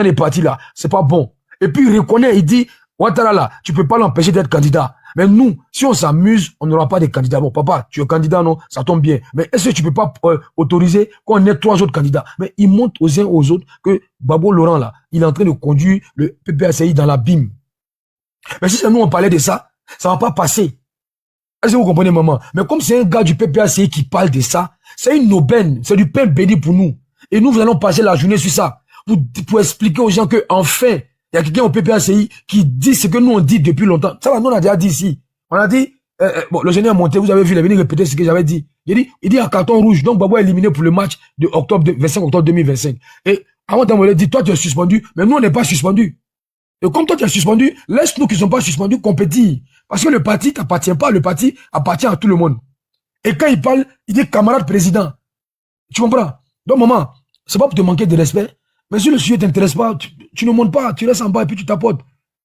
les partis là, c'est pas bon. Et puis il reconnaît, il dit, Ouattara là, tu peux pas l'empêcher d'être candidat. Mais nous, si on s'amuse, on n'aura pas de candidats. Bon, papa, tu es candidat, non, ça tombe bien. Mais est-ce que tu peux pas autoriser qu'on ait 3 autres candidats? Mais ils montrent aux uns aux autres que Gbagbo Laurent là, il est en train de conduire le PPACI dans l'abîme. Mais si nous on parlait de ça, ça va pas passer. Est-ce que vous comprenez, maman? Mais comme c'est un gars du PPACI qui parle de ça, c'est une aubaine, c'est du pain béni pour nous. Et nous allons passer la journée sur ça pour expliquer aux gens que enfin, il y a quelqu'un au PPACI qui dit ce que nous on dit depuis longtemps. Ça va, nous on a déjà dit ici. On a dit, bon, le général Monté, vous avez vu, il est venu répéter ce que j'avais dit. Il dit un carton rouge, donc Gbagbo est éliminé pour le match de 25 octobre 2025. Et avant d'envoyer, dit, toi tu es suspendu, mais nous on n'est pas suspendu. Et comme toi tu es suspendu, laisse nous qui ne sont pas suspendus compétir. Parce que le parti t'appartient pas, le parti appartient à tout le monde. Et quand il parle, il dit camarade président. Tu comprends? Donc maman, c'est pas pour te manquer de respect, mais si le sujet t'intéresse pas, tu ne montes pas, tu restes en bas et puis tu t'apportes.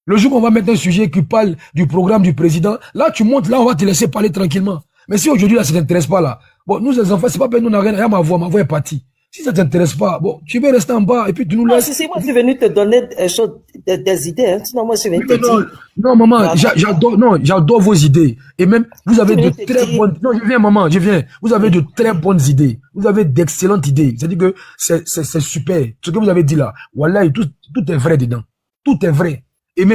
Le jour qu'on va mettre un sujet qui parle du programme du président, là tu montes, là on va te laisser parler tranquillement. Mais si aujourd'hui là ça t'intéresse pas là, bon nous les enfants, c'est pas peine, nous on n'a rien, ma voix est partie. Si ça t'intéresse pas, bon, tu veux rester en bas et puis tu nous laisses. Si moi je suis venu te donner des idées, hein. Sinon moi je suis venu te dire. Non, maman, j'adore vos idées. Et même, vous avez de très bonnes, non, je viens, maman, je viens. Vous avez de très bonnes idées. Vous avez d'excellentes idées. C'est-à-dire que c'est super. Ce que vous avez dit là, voilà, tout est vrai dedans. Tout est vrai. Et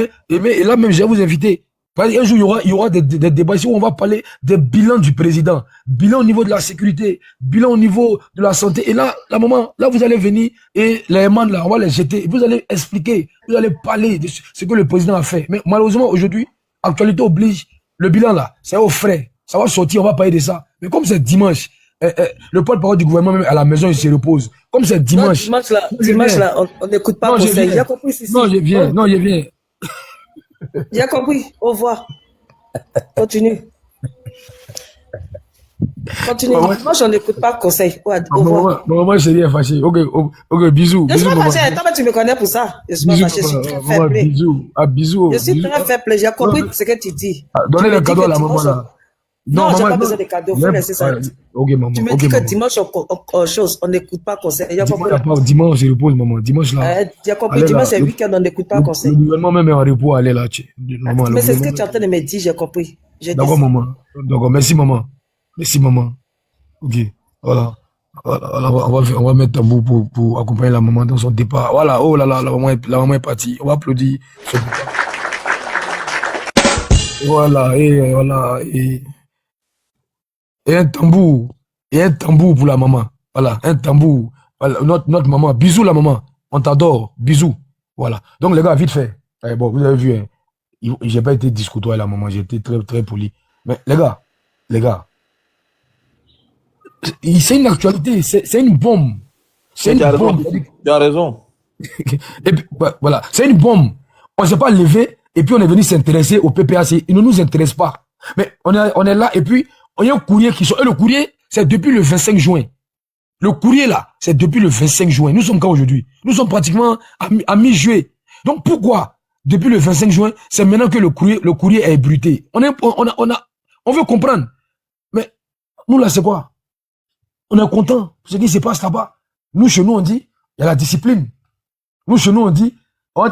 là même, je vais vous inviter. Un jour, il y aura des débats ici où on va parler des bilans du président. Bilan au niveau de la sécurité, bilan au niveau de la santé. Et là, maman, là, vous allez venir et les amendes, là, on va les jeter. Et vous allez expliquer, vous allez parler de ce que le président a fait. Mais malheureusement, aujourd'hui, actualité oblige, le bilan, là, c'est au frais. Ça va sortir, on va parler de ça. Mais comme c'est dimanche, le porte-parole du gouvernement, même à la maison, il se repose. Comme c'est dimanche. Non, dimanche, là, on n'écoute pas conseil. J'ai compris, Non, je viens. J'ai compris. Au revoir. Continue. Moi, j'en écoute pas conseil. Au revoir. Moi, je rien fâché. Ok, bisous. Je suis pas fâché. Toi, tu me connais pour ça. Je suis pas fâché. Je suis très fair play. Bisous. Je suis très fair play. J'ai compris ce que tu dis. Donnez le cadeau à la maman, là. Non, j'ai pas besoin de cadeaux. Faut laisser ça. Ok, maman. Tu me dis que dimanche, on n'écoute pas conseil. Dimanche, je repose, maman. Dimanche, là. J'ai compris. Dimanche, c'est week-end, on n'écoute pas conseil. Le gouvernement même est en repos, allez là. Mais c'est ce que tu es en train de me dire, j'ai compris. D'accord, maman. D'accord, merci, maman. Ok, voilà. On va mettre tabou pour accompagner la maman dans son départ. Voilà, oh là là, la maman est partie. On va applaudir. Voilà, et voilà. Et un tambour pour la maman. Voilà, un tambour. Voilà, notre maman. Bisous la maman. On t'adore. Bisous. Voilà. Donc les gars, vite fait. Bon, vous avez vu, hein, j'ai pas été discuté avec la maman, j'ai été très très poli. Mais les gars, c'est une actualité, c'est une bombe. C'est une bombe. Tu as raison. Et puis, voilà, c'est une bombe. On ne s'est pas levé et puis on est venu s'intéresser au PPAC. Il ne nous intéresse pas. Mais on est là et puis il y a un courrier qui sort. Et le courrier, c'est depuis le 25 juin. Le courrier là, c'est depuis le 25 juin. Nous sommes quand aujourd'hui? Nous sommes pratiquement à mi-juillet. Donc pourquoi depuis le 25 juin, c'est maintenant que le courrier est ébruité? On veut comprendre. Mais nous là, c'est quoi? On est content de ce qui se passe là-bas. Nous, chez nous, on dit, il y a la discipline. Nous, chez nous, on dit,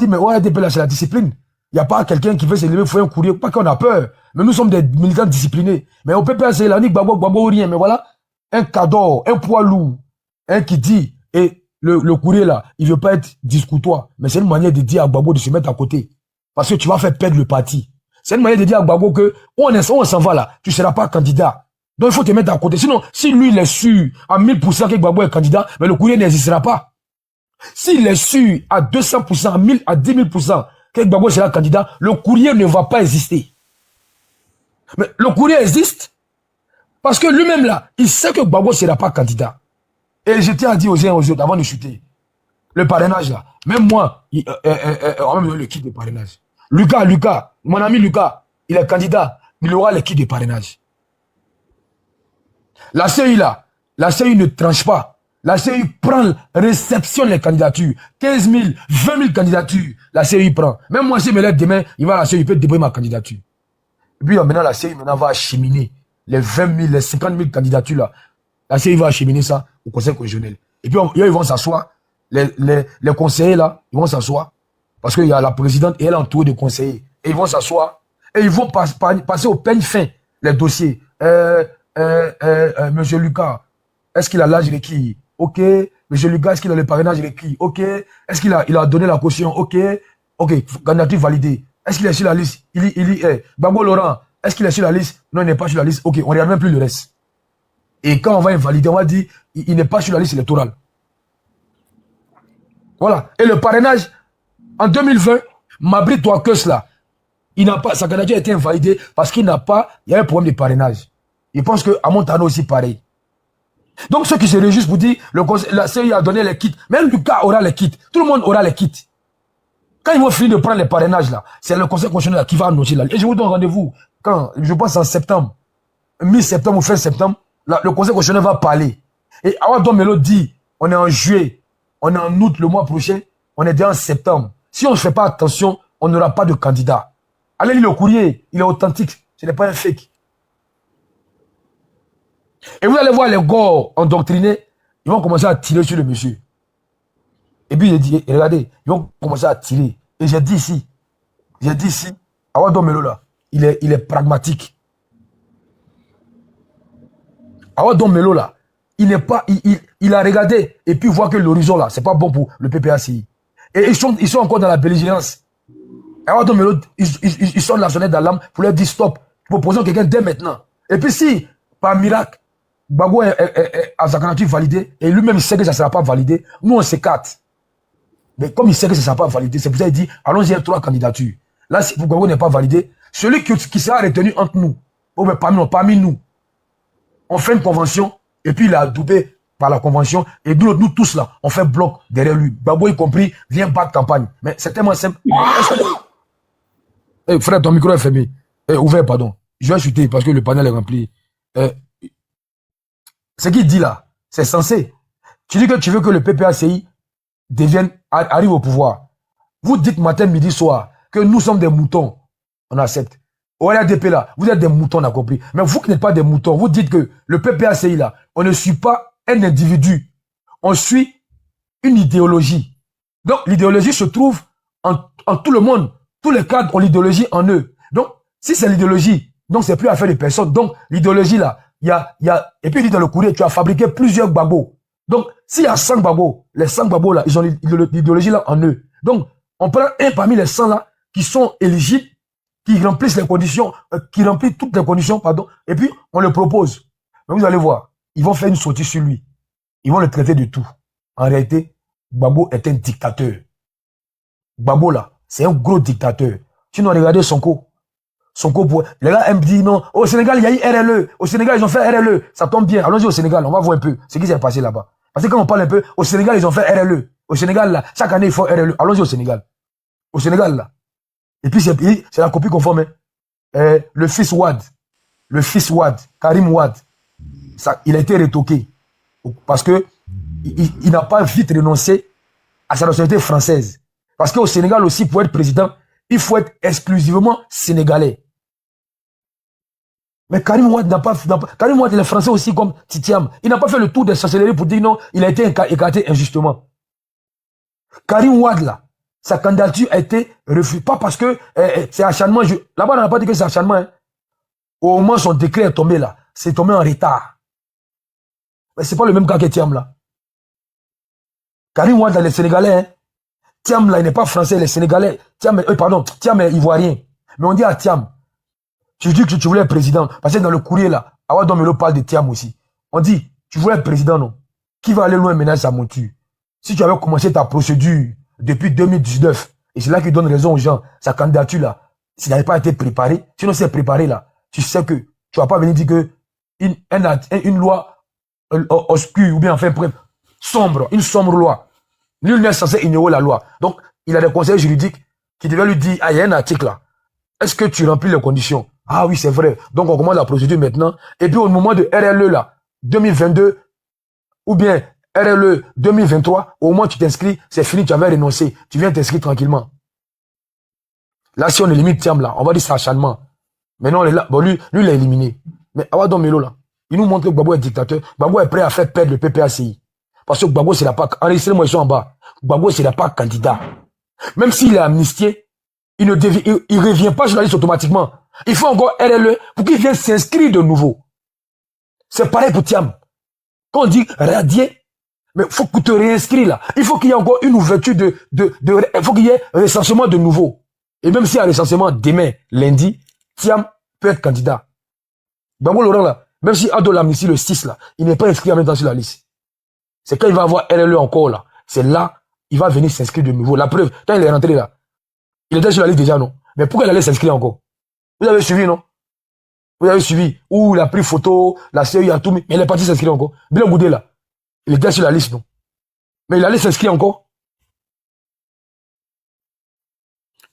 mais ouais, là, c'est la discipline. Il n'y a pas quelqu'un qui veut se lever, il faut un courrier, pas qu'on a peur. Mais nous sommes des militants disciplinés. Mais au PPAC, là, on dit Gbagbo, rien. Mais voilà, un cadeau, un poids lourd, un qui dit, et le courrier là, il veut pas être discutoire. Mais c'est une manière de dire à Gbagbo de se mettre à côté. Parce que tu vas faire perdre le parti. C'est une manière de dire à Gbagbo que, on s'en va là, tu seras pas candidat. Donc il faut te mettre à côté. Sinon, si lui il est sûr à 1000% que Gbagbo est candidat, mais le courrier n'existera pas. S'il est sûr à 200%, à 1000, à 10 000% que Gbagbo sera candidat, le courrier ne va pas exister. Mais le courrier existe parce que lui-même là, il sait que Gbagbo ne sera pas candidat. Et je tiens à dire aux uns aux autres avant de chuter. Le parrainage là, même moi, on va me donner le kit de parrainage. Lucas, mon ami Lucas, il est candidat, il aura le kit de parrainage. La CEI là, la CEI ne tranche pas. La CEI prend, réceptionne les candidatures. 15 000, 20 000 candidatures, la CEI prend. Même moi, si je me lève demain, il va à la CEI, il peut débrouiller ma candidature. Et puis maintenant, la CEI va acheminer les 20 000, les 50 000 candidatures là. La CEI va acheminer ça au conseil constitutionnel. Et puis ils vont s'asseoir, les conseillers là, ils vont s'asseoir. Parce qu'il y a la présidente et elle est entourée de conseillers. Et ils vont s'asseoir. Et ils vont passer au peigne fin les dossiers. Monsieur Lucas, est-ce qu'il a l'âge requis? Ok. Monsieur Lucas, est-ce qu'il a le parrainage requis? Ok. Est-ce qu'il a donné la caution? Ok. Ok. Candidature validée. Est-ce qu'il est sur la liste? Il est. Babo Laurent, est-ce qu'il est sur la liste? Non, il n'est pas sur la liste. Ok. On ne regarde même plus le reste. Et quand on va invalider, on va dire il n'est pas sur la liste électorale. Voilà. Et le parrainage, en 2020, Mabri Touakeus là, sa candidature a été invalidée parce qu'il y a un problème de parrainage. Il pense que à Montano aussi pareil. Donc ceux qui se réjouissent pour dire la CEI a donné les kits, même Lucas aura les kits, tout le monde aura les kits. Quand ils vont finir de prendre les parrainages là, c'est le conseil constitutionnel qui va annoncer là. Et je vous donne rendez-vous quand, je pense en septembre, mi-septembre ou fin septembre, là, le conseil constitutionnel va parler. Et Awadon Melo dit, on est en juillet, on est en août le mois prochain, on est déjà en septembre. Si on ne fait pas attention, on n'aura pas de candidat. Allez lire le courrier, il est authentique, ce n'est pas un fake. Et vous allez voir les gars endoctrinés, ils vont commencer à tirer sur le monsieur. Et puis il dit, regardez, ils vont commencer à tirer. Et j'ai dit ici, Awadon Melo là, il est pragmatique. Awadon Melo là, il a regardé et puis voit que l'horizon là, c'est pas bon pour le PPACI. Et ils sont encore dans la belligérance. Awadon Melo, ils sont la sonnette d'alarme pour leur dire stop, proposons quelqu'un dès maintenant. Et puis si, par miracle, Gbagbo a sa candidature validée et lui-même sait que ça ne sera pas validé, nous on s'écarte. Mais comme il sait que ça ne sera pas validé, c'est pour ça qu'il dit allons-y, il y a 3 candidatures. Là, si Gbagbo n'est pas validé, celui qui sera retenu entre nous, parmi nous, on fait une convention et puis il a adoubé par la convention et nous tous là, on fait bloc derrière lui. Gbagbo y compris, vient battre campagne. Mais c'est tellement simple. Hey, frère, ton micro est fermé. Ouvert, pardon. Je vais chuter parce que le panel est rempli. Ce qu'il dit là, c'est censé. Tu dis que tu veux que le PPACI arrive au pouvoir. Vous dites matin, midi, soir que nous sommes des moutons. On accepte. Au RDP là, vous êtes des moutons, on a compris. Mais vous qui n'êtes pas des moutons, vous dites que le PPACI là, on ne suit pas un individu. On suit une idéologie. Donc l'idéologie se trouve en tout le monde. Tous les cadres ont l'idéologie en eux. Donc, si c'est l'idéologie, donc c'est plus affaire de personne. Donc, l'idéologie là, et puis il dit dans le courrier, tu as fabriqué plusieurs Gbagbo. Donc, s'il y a 100 Gbagbo, les 100 Gbagbo là, ils ont l'idéologie là en eux. Donc, on prend un parmi les 100 là, qui sont éligibles, qui remplissent les conditions, qui remplissent toutes les conditions, pardon, et puis on le propose. Mais vous allez voir, ils vont faire une sortie sur lui. Ils vont le traiter de tout. En réalité, Gbagbo est un dictateur. Gbagbo là, c'est un gros dictateur. Sinon, regardez Sonko. Les gars aiment dire non. Au Sénégal, il y a eu RLE. Au Sénégal, ils ont fait RLE. Ça tombe bien. Allons-y au Sénégal. On va voir un peu ce qui s'est passé là-bas. Parce que quand on parle un peu, au Sénégal, ils ont fait RLE. Au Sénégal, là, chaque année, ils font RLE. Allons-y au Sénégal. Au Sénégal, là. Et puis, c'est la copie conforme. Hein. Le fils Wad, Karim Wad, il a été retoqué. Parce que il n'a pas vite renoncé à sa nationalité française. Parce qu'au Sénégal aussi, pour être président, il faut être exclusivement sénégalais. Mais Karim Wade Karim Wade, il est français aussi comme Titiam. Il n'a pas fait le tour des sorcelleries pour dire non, il a été écarté injustement. Karim Wade, là, sa candidature a été refusée. Pas parce que c'est acharnement. Là-bas, on n'a pas dit que c'est acharnement. Hein. Au moment où son décret est tombé là, c'est tombé en retard. Mais c'est pas le même cas que Tiam là. Karim Wade, là, les Sénégalais, hein. Tiam, là, il n'est pas français, les Sénégalais. Tiam est ivoirien. Mais on dit à Tiam, tu dis que tu voulais être président. Parce que dans le courrier, là, Awadon Melo parle de Tiam aussi. On dit, tu voulais être président, non? Qui va aller loin ménage sa monture? Si tu avais commencé ta procédure depuis 2019, et c'est là qu'il donne raison aux gens, sa candidature, là, s'il n'avait pas été préparé, sinon c'est préparé, là, tu sais que tu vas pas venir dire que une loi obscure, ou bien enfin, une sombre loi. Nul n'est censé ignorer la loi. Donc, il a des conseils juridiques qui devaient lui dire, ah, il y a un article là. Est-ce que tu remplis les conditions? Ah oui, c'est vrai. Donc, on commence la procédure maintenant. Et puis, au moment de RLE là, 2022, ou bien RLE 2023, au moment où tu t'inscris, c'est fini, tu avais renoncé. Tu viens t'inscrire tranquillement. Là, si on élimine Tiam là, on va dire c'est acharnement. Mais non, bon, lui, il l'a éliminé. Mais Awadon Melo là, il nous montre que Gbagbo est dictateur. Gbagbo est prêt à faire perdre le PPACI. Parce que Gbagbo, c'est pas, enregistrez-moi, ils sont en bas. Gbagbo, c'est pas candidat. Même s'il est amnistié, il revient pas sur la liste automatiquement. Il faut encore RLE pour qu'il vienne s'inscrire de nouveau. C'est pareil pour Thiam. Quand on dit radier, mais il faut que tu te réinscris là. Il faut qu'il y ait encore une ouverture il faut qu'il y ait recensement de nouveau. Et même s'il y a recensement demain, lundi, Thiam peut être candidat. Gbagbo Laurent là, même si Ado l'amnistie le 6 là, il n'est pas inscrit en même temps sur la liste. C'est quand il va avoir RLE encore là. C'est là, il va venir s'inscrire de nouveau. La preuve, quand il est rentré là, il était sur la liste déjà, non? Mais pourquoi il allait s'inscrire encore? Vous avez suivi, non? Vous avez suivi. Où il a pris photo, la série a tout mis. Mais il est parti s'inscrire encore. Bilan Goudé là. Il était sur la liste, non? Mais il allait s'inscrire encore.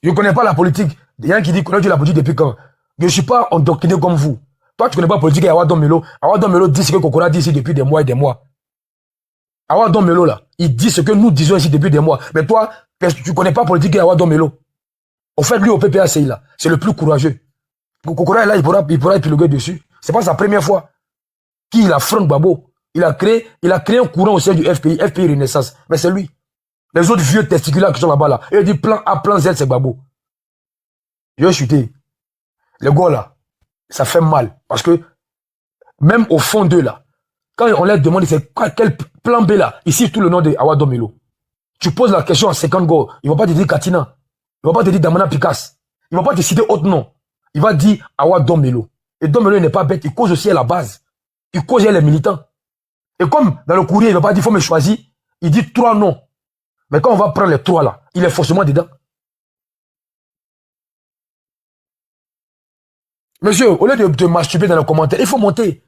Je ne connais pas la politique. Il y a un qui dit connais-tu la politique depuis quand? Je ne suis pas endoctriné comme vous. Toi, tu ne connais pas la politique à Awadon Melo. Awadon Melo dit ce que Kokora dit ici depuis des mois et des mois. Awadon Melo là, il dit ce que nous disons ici depuis des mois. Mais toi, tu ne connais pas la politique à Awadon Melo. Au fait, lui, au PPACI là, c'est le plus courageux. Kokora est là, il pourra épiloguer dessus. C'est pas sa première fois qu'il affronte Gbagbo. Il a créé un courant au sein du FPI Renaissance. Mais c'est lui. Les autres vieux testiculaires qui sont là-bas là. Il dit plan A, plan Z, c'est Gbagbo. Je vais chuter. Les gars là, ça fait mal. Parce que, même au fond d'eux là, quand on leur demande c'est quel plan B là, ici tout le nom de Awadon Melo. Tu poses la question à 50 gars, ils vont pas te dire Katina. Ils vont pas te dire Damana Picasse. Ils vont pas te citer autre nom. Il va dire Awadon Melo. Et Don Melo n'est pas bête, il cause aussi à la base. Il cause les militants. Et comme dans le courrier, il ne va pas dire il faut me choisir, il dit 3 noms. Mais quand on va prendre les 3 là, il est forcément dedans. Monsieur, au lieu de te masturber dans les commentaires, il faut monter.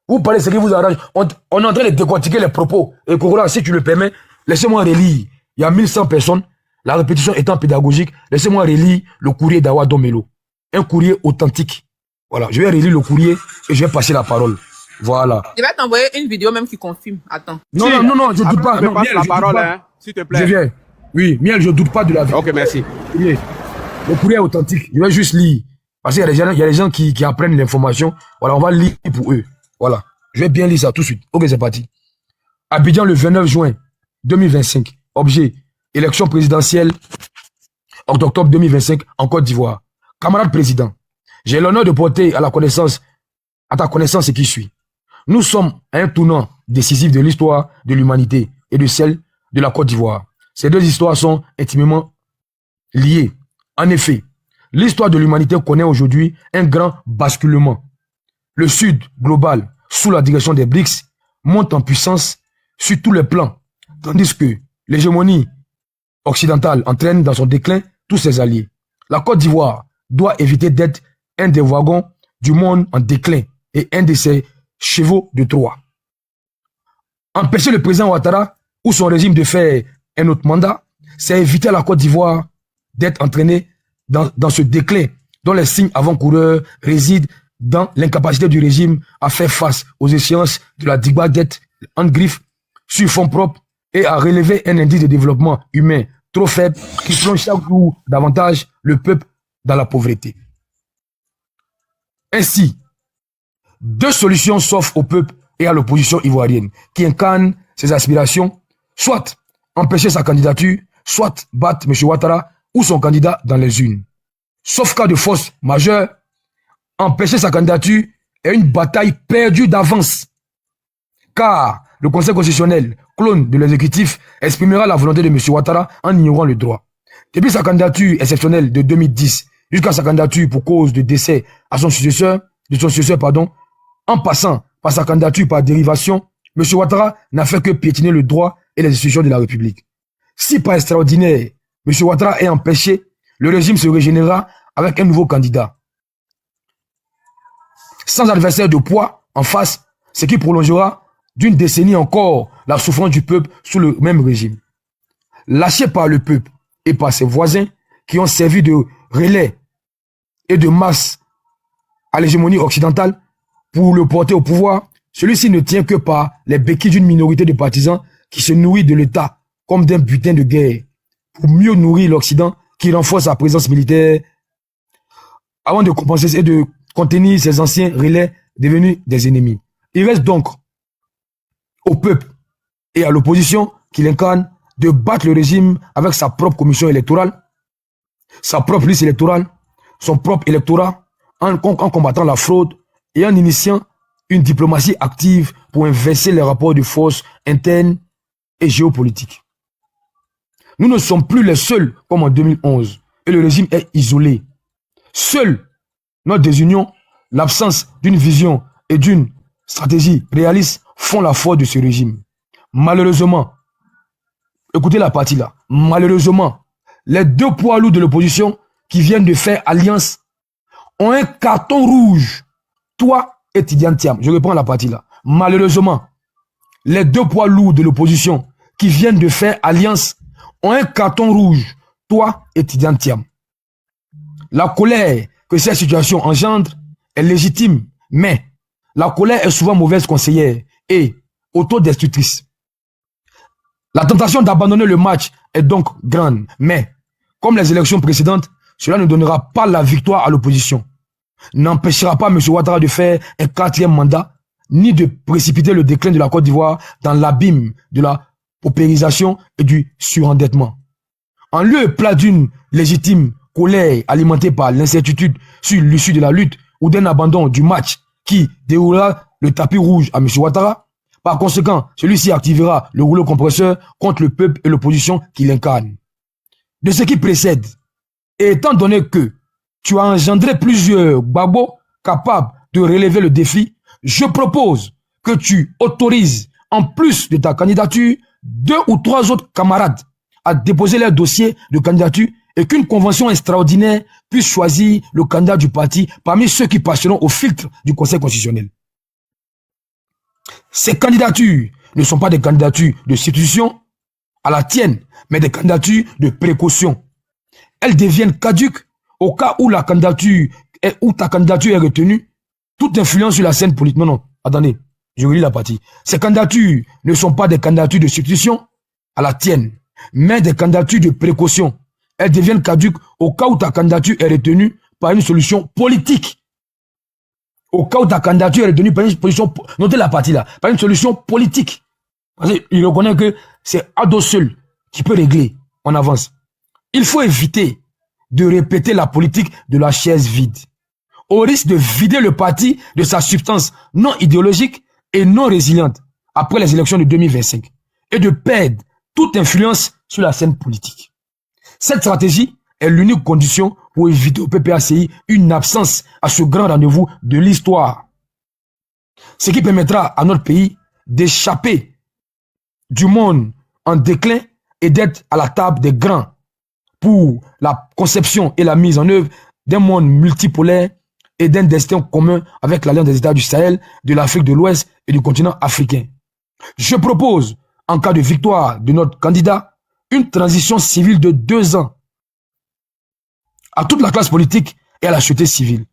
Vous parlez ce qui vous arrange. On est en train de décortiquer les propos. Et Kokora, si tu le permets, laissez-moi relire. Il y a 1100 personnes. La répétition étant pédagogique, laissez-moi relire le courrier d'Awadon Melo. Un courrier authentique. Voilà, je vais relire le courrier et je vais passer la parole. Voilà. Je vais t'envoyer une vidéo même qui confirme. Attends. Non, si, non, je ne doute pas. Non, Miel, la parole, hein, s'il te plaît. Je viens. Oui, Miel, je ne doute pas de la vie. Ok, merci. Le courrier est authentique. Je vais juste lire. Parce qu'il y a des gens qui apprennent l'information. Voilà, on va lire pour eux. Voilà. Je vais bien lire ça tout de suite. Ok, c'est parti. Abidjan le 29 juin 2025. Objet. Élection présidentielle octobre 2025 en Côte d'Ivoire. Camarade président, j'ai l'honneur de porter à ta connaissance ce qui suit. Nous sommes à un tournant décisif de l'histoire de l'humanité et de celle de la Côte d'Ivoire. Ces deux histoires sont intimement liées. En effet, l'histoire de l'humanité connaît aujourd'hui un grand basculement. Le Sud global, sous la direction des BRICS, monte en puissance sur tous les plans, tandis que l'hégémonie occidentale entraîne dans son déclin tous ses alliés. La Côte d'Ivoire doit éviter d'être un des wagons du monde en déclin et un de ses chevaux de Troie. Empêcher le président Ouattara ou son régime de faire un autre mandat, c'est éviter à la Côte d'Ivoire d'être entraînée dans ce déclin dont les signes avant-coureurs résident dans l'incapacité du régime à faire face aux échéances de la Digba dette en griffe sur fonds propres et à relever un indice de développement humain trop faible qui plonge chaque jour davantage le peuple dans la pauvreté. Ainsi, deux solutions s'offrent au peuple et à l'opposition ivoirienne qui incarne ses aspirations, soit empêcher sa candidature, soit battre M. Ouattara ou son candidat dans les urnes. Sauf cas de force majeure, empêcher sa candidature est une bataille perdue d'avance. Car le Conseil constitutionnel, clone de l'exécutif, exprimera la volonté de M. Ouattara en ignorant le droit. Depuis sa candidature exceptionnelle de 2010 jusqu'à sa candidature pour cause de décès à son successeur, en passant par sa candidature par dérivation, M. Ouattara n'a fait que piétiner le droit et les institutions de la République. Si par extraordinaire, M. Ouattara est empêché, le régime se régénérera avec un nouveau candidat. Sans adversaire de poids en face, ce qui prolongera d'une décennie encore la souffrance du peuple sous le même régime. Lâché par le peuple et par ses voisins qui ont servi de relais et de masse à l'hégémonie occidentale pour le porter au pouvoir, celui-ci ne tient que par les béquilles d'une minorité de partisans qui se nourrit de l'État comme d'un butin de guerre pour mieux nourrir l'Occident qui renforce sa présence militaire avant de compenser et de contenir ses anciens relais devenus des ennemis. Il reste donc au peuple et à l'opposition qu'il incarne de battre le régime avec sa propre commission électorale, sa propre liste électorale, son propre électorat, en combattant la fraude et en initiant une diplomatie active pour inverser les rapports de force internes et géopolitiques. Nous ne sommes plus les seuls comme en 2011 et le régime est isolé. Seule notre désunion, l'absence d'une vision et d'une stratégie réaliste font la force de ce régime. Malheureusement, écoutez la partie là, malheureusement, les deux poids lourds de l'opposition qui viennent de faire alliance ont un carton rouge. Toi et Tidiane Thiam, je reprends la partie là. Malheureusement, les deux poids lourds de l'opposition qui viennent de faire alliance ont un carton rouge. Toi et Tidiane Thiam. La colère que cette situation engendre est légitime, mais la colère est souvent mauvaise conseillère et autodestructrice. La tentation d'abandonner le match est donc grande, mais comme les élections précédentes, cela ne donnera pas la victoire à l'opposition, n'empêchera pas M. Ouattara de faire un 4e mandat, ni de précipiter le déclin de la Côte d'Ivoire dans l'abîme de la paupérisation et du surendettement. En lieu et place d'une légitime colère alimentée par l'incertitude sur l'issue de la lutte ou d'un abandon du match qui déroulera le tapis rouge à M. Ouattara, par conséquent, celui-ci activera le rouleau compresseur contre le peuple et l'opposition qui l'incarne. De ce qui précède, et étant donné que tu as engendré plusieurs babos capables de relever le défi, je propose que tu autorises, en plus de ta candidature, 2 ou 3 autres camarades à déposer leur dossier de candidature et qu'une convention extraordinaire puisse choisir le candidat du parti parmi ceux qui passeront au filtre du Conseil constitutionnel. Ces candidatures ne sont pas des candidatures de substitution à la tienne, mais des candidatures de précaution. Elles deviennent caduques au cas où ta candidature est retenue. Toute influence sur la scène politique. Non, attendez, je relis la partie. Ces candidatures ne sont pas des candidatures de substitution à la tienne, mais des candidatures de précaution. Elles deviennent caduques au cas où ta candidature est retenue par une solution politique. Au cas où ta candidature est retenue par une solution, notez la partie là, par une solution politique. Parce qu'il reconnaît que c'est Ado seul qui peut régler. On avance. Il faut éviter de répéter la politique de la chaise vide, au risque de vider le parti de sa substance non idéologique et non résiliente après les élections de 2025 et de perdre toute influence sur la scène politique. Cette stratégie est l'unique condition pour éviter au PPACI une absence à ce grand rendez-vous de l'histoire. Ce qui permettra à notre pays d'échapper du monde en déclin et d'être à la table des grands pour la conception et la mise en œuvre d'un monde multipolaire et d'un destin commun avec l'Alliance des États du Sahel, de l'Afrique de l'Ouest et du continent africain. Je propose, en cas de victoire de notre candidat, une transition civile de 2 ans à toute la classe politique et à la société civile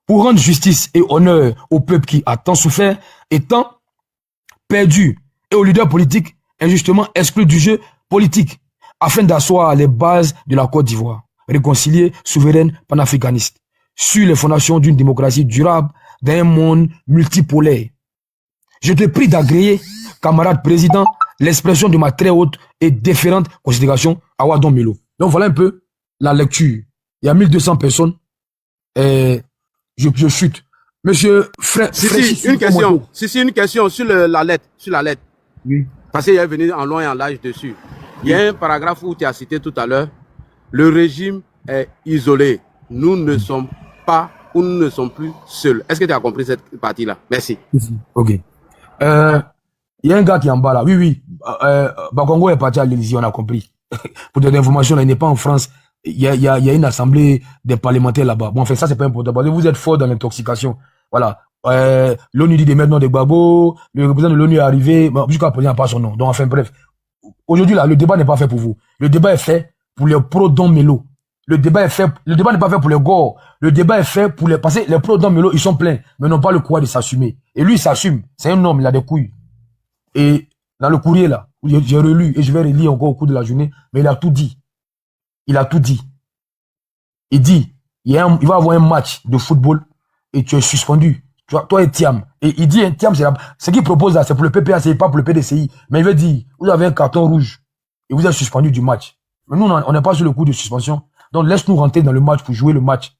pour rendre justice et honneur au peuple qui a tant souffert et tant perdu et aux leaders politiques injustement exclus du jeu politique afin d'asseoir les bases de la Côte d'Ivoire, réconciliée, souveraine, panafricaniste, sur les fondations d'une démocratie durable dans un monde multipolaire. Je te prie d'agréer, camarade président, l'expression de ma très haute et déférente considération à Wadon Melo. Donc voilà un peu la lecture. Il y a 1200 personnes et je chute. Monsieur Frère... une question sur la lettre. Oui. Parce qu'il est venu en long et en large dessus. Il y a un paragraphe où tu as cité tout à l'heure, le régime est isolé. Nous ne sommes pas ou nous ne sommes plus seuls. Est-ce que tu as compris cette partie-là? Merci. Ok. Il y a un gars qui est en bas là. Oui. Bakongo est parti à l'Élysée, on a compris. Pour donner l'information, il n'est pas en France. Il y a une assemblée des parlementaires là-bas. Bon, en fait, ça, c'est pas important. Parce que vous êtes fort dans l'intoxication. Voilà. L'ONU dit de mettre nom de Gbagbo. Le représentant de l'ONU est arrivé. Bon, jusqu'à présent, il n'y a pas son nom. Donc, enfin, bref. Aujourd'hui, là, le débat n'est pas fait pour vous. Le débat est fait pour les pro-Don Melo. Le débat n'est pas fait pour les Gore. Le débat est fait pour les, parce que les pro-Don Melo, ils sont pleins, mais n'ont pas le courage de s'assumer. Et lui, il s'assume. C'est un homme, il a des couilles. Et dans le courrier, là, j'ai relu, et je vais relire encore au cours de la journée, mais il a tout dit. Il a tout dit. Il dit, il va avoir un match de football, et tu es suspendu Tu vois, toi et Thiam. Et il dit, Thiam, ce qu'il propose là, c'est pour le PPACI, pas pour le PDCI. Mais il veut dire, vous avez un carton rouge et vous êtes suspendu du match. Mais nous, on n'est pas sur le coup de suspension. Donc, laisse-nous rentrer dans le match pour jouer le match.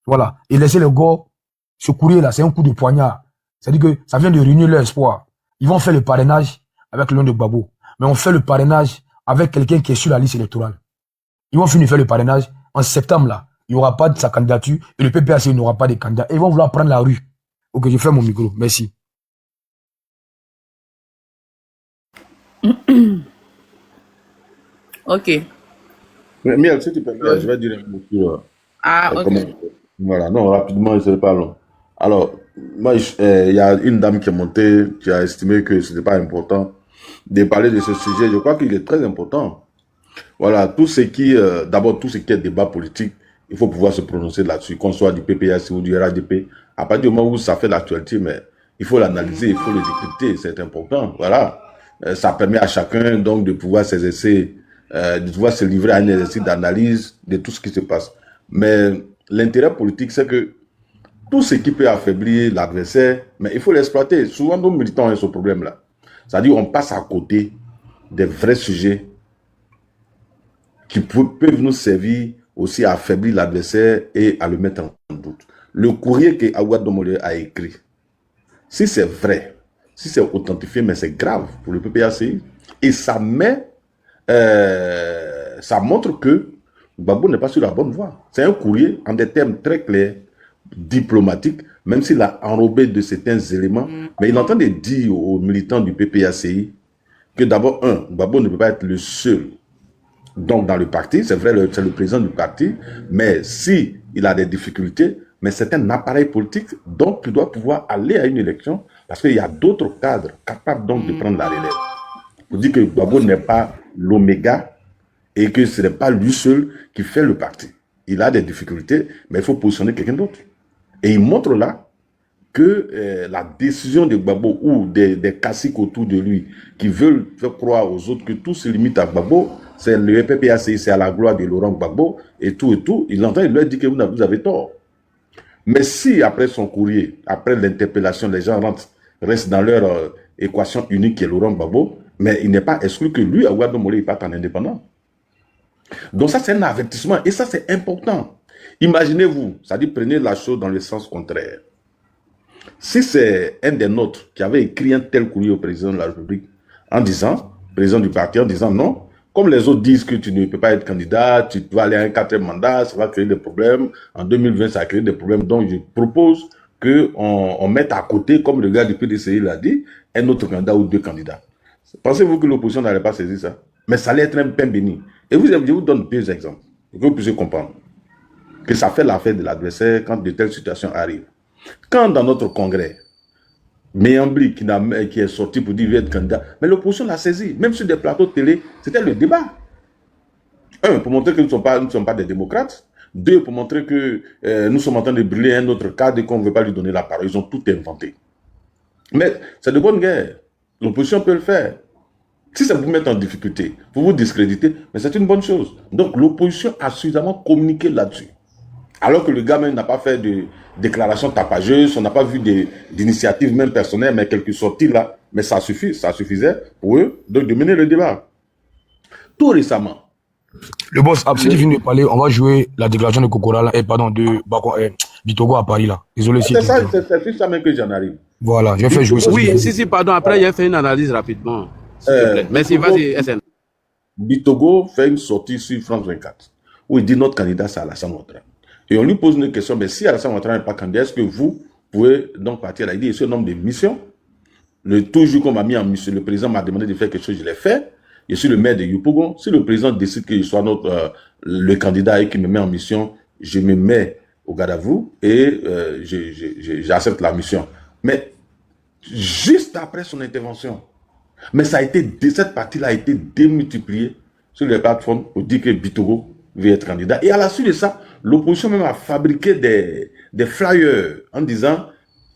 Voilà. Et laisser les gars se courir là, c'est un coup de poignard. C'est-à-dire que ça vient de réunir leur espoir. Ils vont faire le parrainage avec le nom de Gbagbo. Mais on fait le parrainage avec quelqu'un qui est sur la liste électorale. Ils vont finir de faire le parrainage. En septembre, là, il n'y aura pas de sa candidature et le PPAC n'aura pas de candidat. Et ils vont vouloir prendre la rue. Ok, je ferme mon micro. Merci. Ok. Mais Miel, si tu permets, je vais dire un mot sur Ok. comment. Voilà, non, rapidement, ce n'est pas long. Alors, moi, il y a une dame qui est montée, qui a estimé que ce n'était pas important de parler de ce sujet. Je crois qu'il est très important. Voilà, tout ce qui, d'abord, tout ce qui est débat politique, il faut pouvoir se prononcer là-dessus, qu'on soit du PPAC ou du RADP. À partir du moment où ça fait l'actualité, mais il faut l'analyser, il faut le décrypter, c'est important. Voilà, ça permet à chacun donc de pouvoir s'exercer, de pouvoir se livrer à un exercice d'analyse de tout ce qui se passe. Mais l'intérêt politique, c'est que tout ce qui peut affaiblir l'adversaire, mais il faut l'exploiter. Souvent, nos militants ont ce problème-là. C'est-à-dire, on passe à côté des vrais sujets qui peuvent nous servir aussi à affaiblir l'adversaire et à le mettre en doute. Le courrier que Awad Domole a écrit, si c'est vrai, si c'est authentifié, mais c'est grave pour le PPACI, et ça montre que Gbagbo n'est pas sur la bonne voie. C'est un courrier en des termes très clairs, diplomatiques, même s'il a enrobé de certains éléments, mais il est en train de dire aux militants du PPACI que d'abord, Gbagbo ne peut pas être le seul. Donc, dans le parti, c'est vrai, c'est le président du parti, mais si il a des difficultés, mais c'est un appareil politique, donc il doit pouvoir aller à une élection, parce qu'il y a d'autres cadres capables donc de prendre la relève. Pour dire que Gbagbo n'est pas l'oméga et que ce n'est pas lui seul qui fait le parti. Il a des difficultés, mais il faut positionner quelqu'un d'autre. Et il montre là que la décision de Gbagbo ou des caciques autour de lui qui veulent faire croire aux autres que tout se limite à Gbagbo, c'est le PPACI, c'est à la gloire de Laurent Gbagbo et tout, il entend, il leur dit que vous avez tort. Mais si après son courrier, après l'interpellation, les gens restent dans leur équation unique qui est Laurent Gbagbo, mais il n'est pas exclu que lui, Awad Domole, il parte en indépendant. Donc ça, c'est un avertissement et ça, c'est important. Imaginez-vous, c'est-à-dire prenez la chose dans le sens contraire. Si c'est un des nôtres qui avait écrit un tel courrier au président de la République en disant, président du parti, en disant non, comme les autres disent que tu ne peux pas être candidat, tu dois aller à un 4e mandat, ça va créer des problèmes. En 2020, ça a créé des problèmes. Donc, je propose qu'on mette à côté, comme le gars du PDCI l'a dit, un autre candidat ou 2 candidats. Pensez-vous que l'opposition n'allait pas saisir ça? Mais ça allait être un pain béni. Et je vous donne 2 exemples, pour que vous puissiez comprendre que ça fait l'affaire de l'adversaire quand de telles situations arrivent. Quand dans notre congrès, Méambli qui est sorti pour dire qu'il veut être candidat, mais l'opposition l'a saisi, même sur des plateaux de télé, c'était le débat. 1, pour montrer que nous ne sommes pas des démocrates. 2, pour montrer que nous sommes en train de brûler un autre cadre et qu'on ne veut pas lui donner la parole. Ils ont tout inventé. Mais c'est de bonne guerre. L'opposition peut le faire. Si ça vous met en difficulté, pour vous discréditer, mais c'est une bonne chose. Donc l'opposition a suffisamment communiqué là-dessus. Alors que le gars même n'a pas fait de déclaration tapageuse, on n'a pas vu d'initiative même personnelle, mais quelques sorties là, mais ça suffisait pour eux de mener le débat. Tout récemment. Le boss, si tu finis de parler, on va jouer la déclaration de Kokora, de Bitogo à Paris là. Désolé si. C'est ça même que j'en arrive. Voilà, je vais faire jouer ça. Oui, si, pardon, après j'ai fait une analyse rapidement. S'il te plaît. Merci, vas-y, SN. Bitogo fait une sortie sur France 24 où il dit notre candidat c'est Alassane Ouattara. Et on lui pose une question, mais si Alassane Ouattara n'est pas candidat, est-ce que vous pouvez donc partir là? Il dit, il se nomme des missions. Toujours qu'on m'a mis en mission, le président m'a demandé de faire quelque chose, je l'ai fait. Je suis le maire de Yopougon. Si le président décide que je sois le candidat et qu'il me met en mission, je me mets au garde à vous et j'accepte la mission. Mais juste après son intervention, mais cette partie-là a été démultipliée sur les plateformes pour dire que Bitogo veut être candidat. Et à la suite de ça, l'opposition même a fabriqué des flyers en disant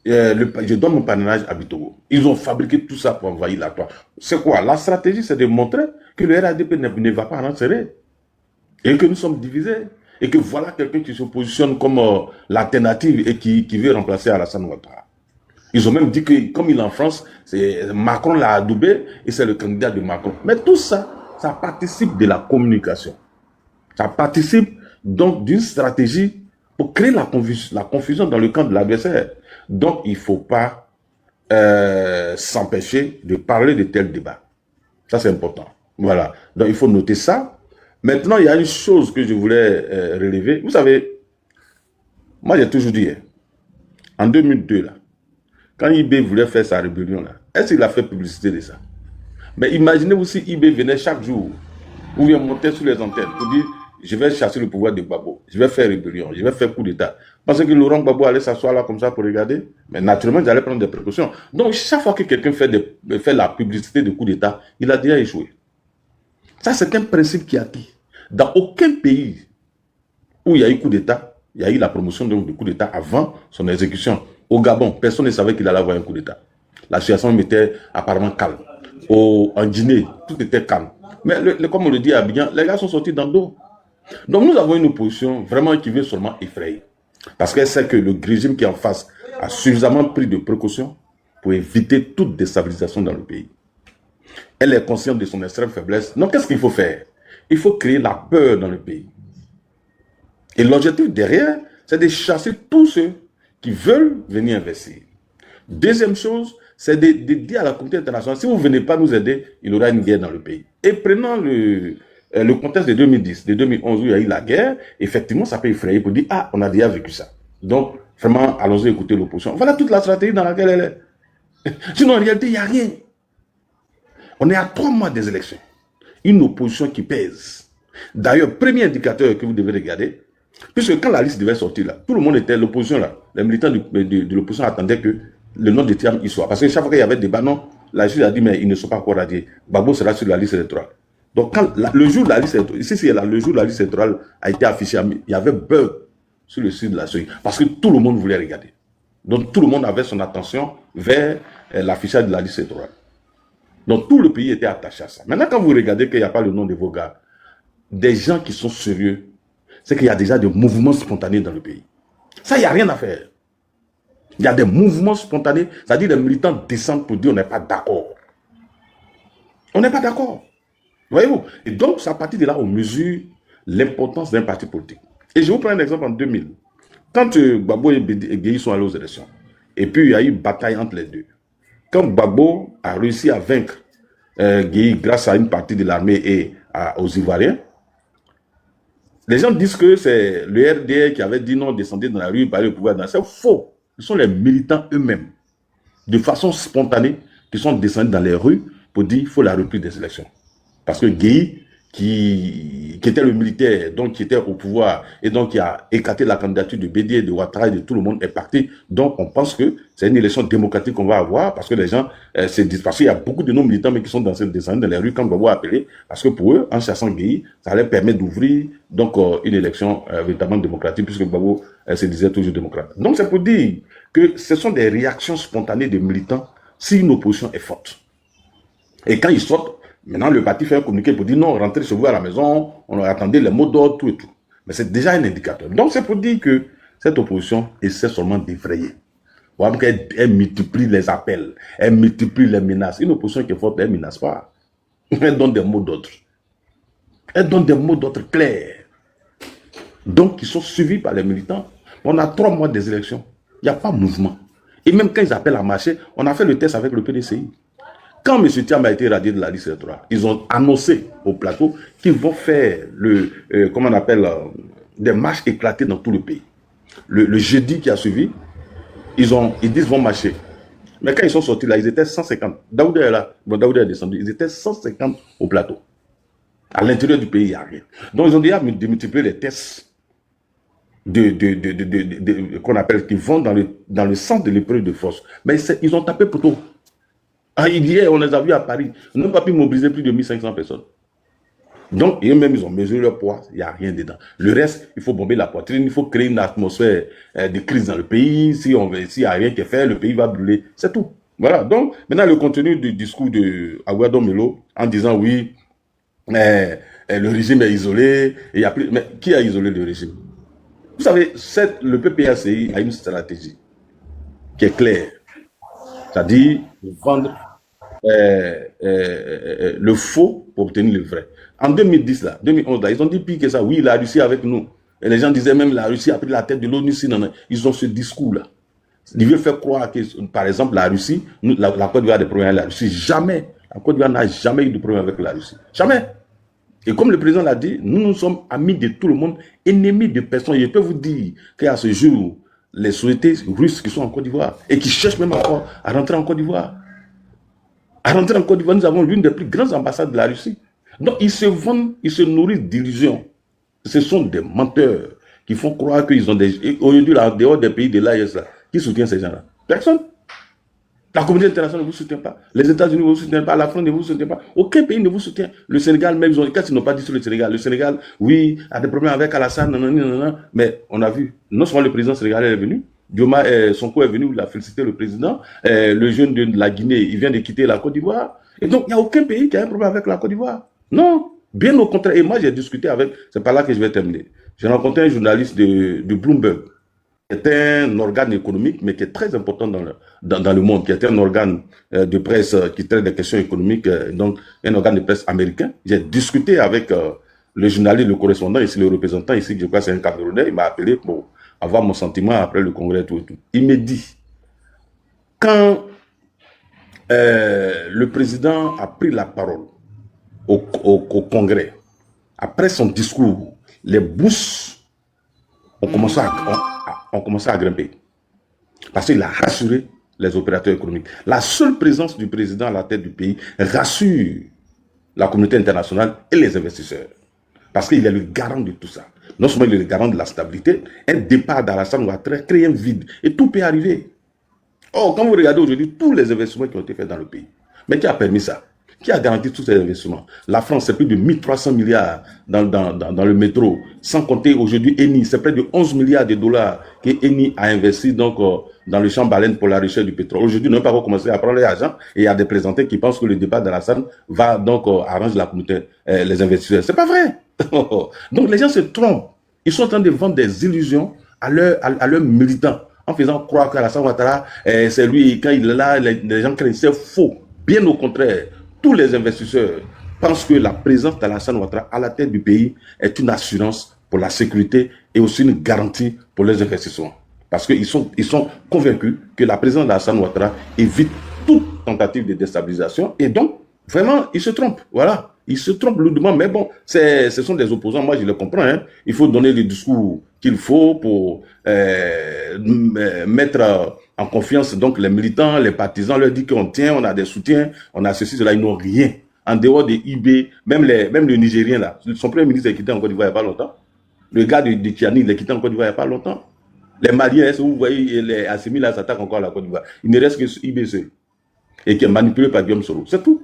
je donne mon parrainage à Bitogo. Ils ont fabriqué tout ça pour envahir la toile. C'est quoi? La stratégie, c'est de montrer que le RADP ne va pas en serrer. Et que nous sommes divisés. Et que voilà quelqu'un qui se positionne comme l'alternative et qui veut remplacer Alassane Ouattara. Ils ont même dit que, comme il est en France, Macron l'a adoubé et c'est le candidat de Macron. Mais tout ça, ça participe de la communication. Ça participe donc d'une stratégie pour créer la confusion dans le camp de l'adversaire. Donc, il ne faut pas s'empêcher de parler de tels débats. Ça, c'est important. Voilà. Donc, il faut noter ça. Maintenant, il y a une chose que je voulais relever. Vous savez, moi, j'ai toujours dit, en 2002, là, quand IB voulait faire sa rébellion, là, est-ce qu'il a fait publicité de ça? Mais imaginez-vous si IB venait chaque jour, ou bien monter sur les antennes pour dire, je vais chasser le pouvoir de Gbagbo, je vais faire rébellion, je vais faire coup d'État. Parce que Laurent Gbagbo allait s'asseoir là comme ça pour regarder, mais naturellement, ils allaient prendre des précautions. Donc, chaque fois que quelqu'un fait la publicité de coup d'État, il a déjà échoué. Ça, c'est un principe qui est acquis. Dans aucun pays où il y a eu coup d'État, il y a eu la promotion du coup d'État avant son exécution. Au Gabon, personne ne savait qu'il allait avoir un coup d'État. La situation était apparemment calme. En Guinée, tout était calme. Mais comme on le dit à Abidjan, les gars sont sortis dans le dos. Donc nous avons une opposition vraiment qui veut seulement effrayer. Parce qu'elle sait que le régime qui est en face a suffisamment pris de précautions pour éviter toute déstabilisation dans le pays. Elle est consciente de son extrême faiblesse. Donc qu'est-ce qu'il faut faire? Il faut créer la peur dans le pays. Et l'objectif derrière, c'est de chasser tous ceux qui veulent venir investir. Deuxième chose, c'est de dire à la communauté internationale, si vous ne venez pas nous aider, il y aura une guerre dans le pays. Et prenant le contexte de 2010, de 2011 où il y a eu la guerre, effectivement, ça peut effrayer pour dire, ah, on a déjà vécu ça. Donc, vraiment, allons-y écouter l'opposition. Voilà toute la stratégie dans laquelle elle est. Sinon, en réalité, il n'y a rien. On est à 3 mois des élections. Une opposition qui pèse. D'ailleurs, premier indicateur que vous devez regarder, puisque quand la liste devait sortir là, tout le monde était l'opposition là. Les militants de l'opposition attendaient que le nom de Thiam y soit. Parce que chaque fois qu'il y avait des débat, non, la juge a dit, mais ils ne sont pas encore radiés. Gbagbo sera sur la liste électorale. Donc, quand le jour de la liste électorale, ici, c'est là, le jour de la liste électorale a été affiché, il y avait bug sur le site de la SOI. Parce que tout le monde voulait regarder. Donc, tout le monde avait son attention vers l'affichage de la liste électorale. Donc, tout le pays était attaché à ça. Maintenant, quand vous regardez qu'il n'y a pas le nom de vos gars, des gens qui sont sérieux, c'est qu'il y a déjà des mouvements spontanés dans le pays. Ça, il n'y a rien à faire. Il y a des mouvements spontanés, c'est-à-dire des militants descendent pour dire on n'est pas d'accord. On n'est pas d'accord. Voyez-vous? Et donc, c'est à partir de là, on mesure l'importance d'un parti politique. Et je vous prends un exemple en 2000. Quand Gbagbo et Gueye sont allés aux élections, et puis il y a eu une bataille entre les deux. Quand Gbagbo a réussi à vaincre Gueye grâce à une partie de l'armée et aux Ivoiriens, les gens disent que c'est le RDR qui avait dit non, descendez dans la rue, parler au pouvoir. C'est faux. Ce sont les militants eux-mêmes, de façon spontanée, qui sont descendus dans les rues pour dire qu'il faut la reprise des élections. Parce que Gueye, qui était le militaire, donc qui était au pouvoir, et donc qui a écarté la candidature de Bédié, de Ouattara, de tout le monde, est parti. Donc on pense que c'est une élection démocratique qu'on va avoir, parce que les gens se disent, parce qu'il y a beaucoup de non-militants mais qui sont descendus dans les rues quand Gbagbo a appelé, parce que pour eux, en chassant Gueye, ça allait permettre d'ouvrir donc une élection véritablement démocratique, puisque Gbagbo se disait toujours démocrate. Donc c'est pour dire que ce sont des réactions spontanées des militants si une opposition est forte. Et quand ils sortent, maintenant, le parti fait un communiqué pour dire non, rentrez chez vous à la maison, on attendait les mots d'ordre, tout et tout. Mais c'est déjà un indicateur. Donc, c'est pour dire que cette opposition essaie seulement d'effrayer. Voilà, elle multiplie les appels, elle multiplie les menaces. Une opposition qui est forte, elle ne menace pas. Elle donne des mots d'ordre. Elle donne des mots d'ordre clairs. Donc, qui sont suivis par les militants. On a 3 mois des élections. Il n'y a pas de mouvement. Et même quand ils appellent à marcher, on a fait le test avec le PDCI. Quand M. Thiam a été radié de la liste électorale, ils ont annoncé au plateau qu'ils vont faire comment on appelle, des marches éclatées dans tout le pays. Le jeudi qui a suivi, ils disent vont marcher. Mais quand ils sont sortis là, ils étaient 150. Daouda est là. Bon, Daouda est descendu. Ils étaient 150 au plateau. À l'intérieur du pays, il n'y a rien. Donc, ils ont déjà multiplié les tests qu'on appelle, qui vont dans le sens de l'épreuve de force. Mais ils ont tapé pour tout. Hier, on les a vus à Paris. Ils n'ont pas pu mobiliser plus de 1500 personnes. Donc, eux-mêmes, ils ont mesuré leur poids. Il n'y a rien dedans. Le reste, il faut bomber la poitrine. Il faut créer une atmosphère de crise dans le pays. S'il n'y a rien qui est fait, le pays va brûler. C'est tout. Voilà. Donc, maintenant, le contenu du discours de Aguado Melo, en disant oui, le régime est isolé. Et il y a plus... Mais qui a isolé le régime? Vous savez, le PPACI a une stratégie qui est claire. C'est-à-dire vendre le faux pour obtenir le vrai. En 2010, là, 2011, là, ils ont dit pire que ça. Oui, la Russie avec nous. Et les gens disaient même la Russie a pris la tête de l'ONU. Ils ont ce discours-là. Ils veulent faire croire que, par exemple, la Russie, la Côte d'Ivoire a des problèmes avec la Russie. Jamais. La Côte d'Ivoire n'a jamais eu de problème avec la Russie. Jamais. Et comme le président l'a dit, nous sommes amis de tout le monde, ennemis de personne. Je peux vous dire qu'à ce jour, les sociétés russes qui sont en Côte d'Ivoire et qui cherchent même encore à rentrer en Côte d'Ivoire. À rentrer en Côte d'Ivoire, nous avons l'une des plus grandes ambassades de la Russie. Donc, ils se vendent, ils se nourrissent d'illusions. Ce sont des menteurs qui font croire qu'ils ont des... Aujourd'hui, en dehors des pays de l'AES, qui soutient ces gens-là? Personne. La communauté internationale ne vous soutient pas. Les États-Unis ne vous soutiennent pas. La France ne vous soutient pas. Aucun pays ne vous soutient. Le Sénégal, même, quand ils n'ont pas dit sur le Sénégal, oui, a des problèmes avec Alassane, mais on a vu, non seulement le président sénégalais est venu, Dioma Sonko est venu, il a félicité le président, le jeune de la Guinée, il vient de quitter la Côte d'Ivoire. Et donc, il n'y a aucun pays qui a un problème avec la Côte d'Ivoire. Non, bien au contraire. Et moi, j'ai discuté avec, c'est par là que je vais terminer. J'ai rencontré un journaliste de Bloomberg, qui est un organe économique, mais qui est très important dans le monde, qui est un organe de presse qui traite des questions économiques, donc un organe de presse américain. J'ai discuté avec le journaliste, le correspondant, ici, le représentant, ici, je crois que c'est un Camerounais, il m'a appelé pour avoir mon sentiment après le congrès, tout. Il me dit, quand le président a pris la parole au congrès, après son discours, les bourses ont commencé à grimper. Parce qu'il a rassuré les opérateurs économiques. La seule présence du président à la tête du pays rassure la communauté internationale et les investisseurs. Parce qu'il est le garant de tout ça. Non seulement il est le garant de la stabilité, un départ d'Alassane Ouattara crée un vide. Et tout peut arriver. Oh, quand vous regardez aujourd'hui tous les investissements qui ont été faits dans le pays, mais qui a permis ça? Qui a garanti tous ces investissements? La France, c'est plus de 1300 milliards dans le métro. Sans compter aujourd'hui Eni, c'est près de 11 milliards de dollars que Eni a investi donc, dans le champ baleine pour la recherche du pétrole. Aujourd'hui, nous n'avons pas encore commencé à prendre l'argent et il y a des présentants qui pensent que le départ d'Alassane va donc arranger la communauté, les investisseurs. C'est pas vrai. Donc les gens se trompent. Ils sont en train de vendre des illusions à leurs militants en faisant croire qu'Alassane Ouattara, c'est lui, quand il est là, les gens craignent. C'est faux. Bien au contraire. Tous les investisseurs pensent que la présence d'Alassane Ouattara à la tête du pays est une assurance pour la sécurité et aussi une garantie pour les investissements. Parce qu'ils sont convaincus que la présence d'Alassane Ouattara évite toute tentative de déstabilisation. Et donc, vraiment, ils se trompent. Voilà. Ils se trompent lourdement. Mais bon, ce sont des opposants. Moi, je les comprends. Hein. Il faut donner le discours qu'il faut pour mettre en confiance donc les militants, les partisans, leur dire qu'on tient, on a des soutiens, on a ceci, cela, ils n'ont rien. En dehors des IB, même le Nigérien là, son premier ministre est quitté en Côte d'Ivoire il n'y a pas longtemps. Le gars de Tiani, il est quitté en Côte d'Ivoire il n'y a pas longtemps. Les Maliens, vous voyez, les Assimi là s'attaquent encore à la Côte d'Ivoire. Il ne reste que IBC et qui est manipulé par Guillaume Soro. C'est tout.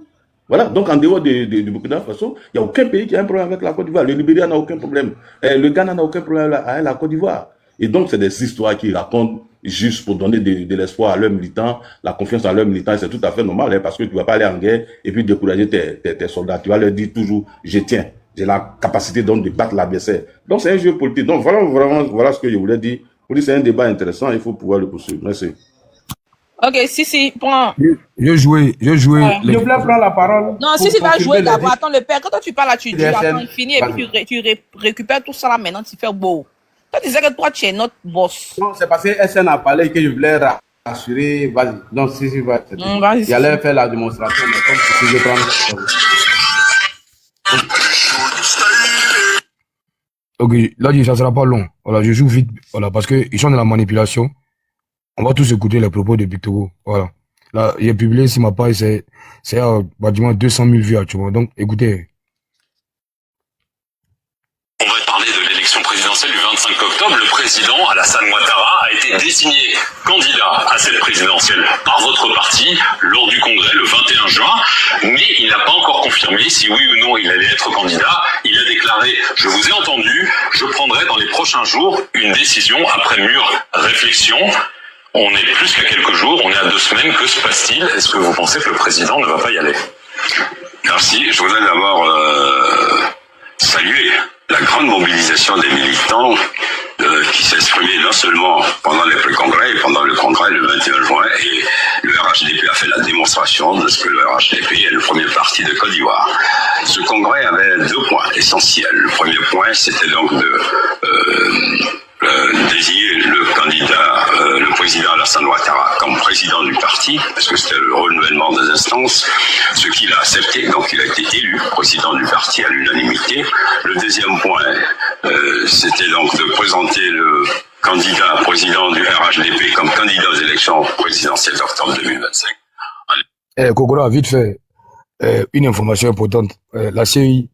Voilà, donc en dehors du Burkina Faso, il n'y a aucun pays qui a un problème avec la Côte d'Ivoire. Le Libéria n'a aucun problème. Le Ghana n'a aucun problème avec la Côte d'Ivoire. Et donc, c'est des histoires qui racontent juste pour donner de l'espoir à leurs militants, la confiance à leurs militants. C'est tout à fait normal, hein, parce que tu ne vas pas aller en guerre et puis décourager tes soldats. Tu vas leur dire toujours, je tiens. J'ai la capacité donc de battre l'adversaire. Donc, c'est un jeu politique. Donc, voilà ce que je voulais dire. Pour dire c'est un débat intéressant, il faut pouvoir le poursuivre. Merci. Ok, si, prends. Je jouais. Je voulais prendre la parole. Non, si va jouer d'abord. Attends le père. Quand toi tu parles là, tu dis, attends, il finit et puis tu récupères tout ça là maintenant, tu fais beau. Toi, tu disais que toi, tu es notre boss. Non, c'est parce que SN a parlé que je voulais rassurer. Vas-y. Donc, si, vas-y. Vas-y. Il allait faire la démonstration, mais comme si je prends. Ok, là, ça ne sera pas long. Voilà, je joue vite. Voilà, parce qu'ils sont dans la manipulation. On va tous écouter les propos de Victor. Voilà. Là, il est publié sur ma page, c'est pratiquement 200 000 vues actuellement. Donc, écoutez. On va parler de l'élection présidentielle du 25 octobre. Le président Alassane Ouattara a été désigné candidat à cette présidentielle par votre parti lors du congrès le 21 juin. Mais il n'a pas encore confirmé si oui ou non il allait être candidat. Il a déclaré « Je vous ai entendu, je prendrai dans les prochains jours une décision après mûre réflexion ». On est plus qu'à quelques jours, on est à 2 semaines, que se passe-t-il? Est-ce que vous pensez que le président ne va pas y aller? Merci. Je voudrais d'abord saluer la grande mobilisation des militants qui s'est exprimée non sellement pendant les pré-congrès et pendant le congrès le 21 juin et le RHDP démonstration de ce que le RHDP est le premier parti de Côte d'Ivoire. Ce congrès avait 2 points essentiels. Le premier point, c'était donc de désigner le candidat, le président Alassane Ouattara comme président du parti, parce que c'était le renouvellement des instances, ce qu'il a accepté, donc il a été élu président du parti à l'unanimité. Le deuxième point, c'était donc de présenter le candidat président du RHDP comme candidat aux élections présidentielles d'octobre 2025. Kokora, vite fait, une information importante. La CEI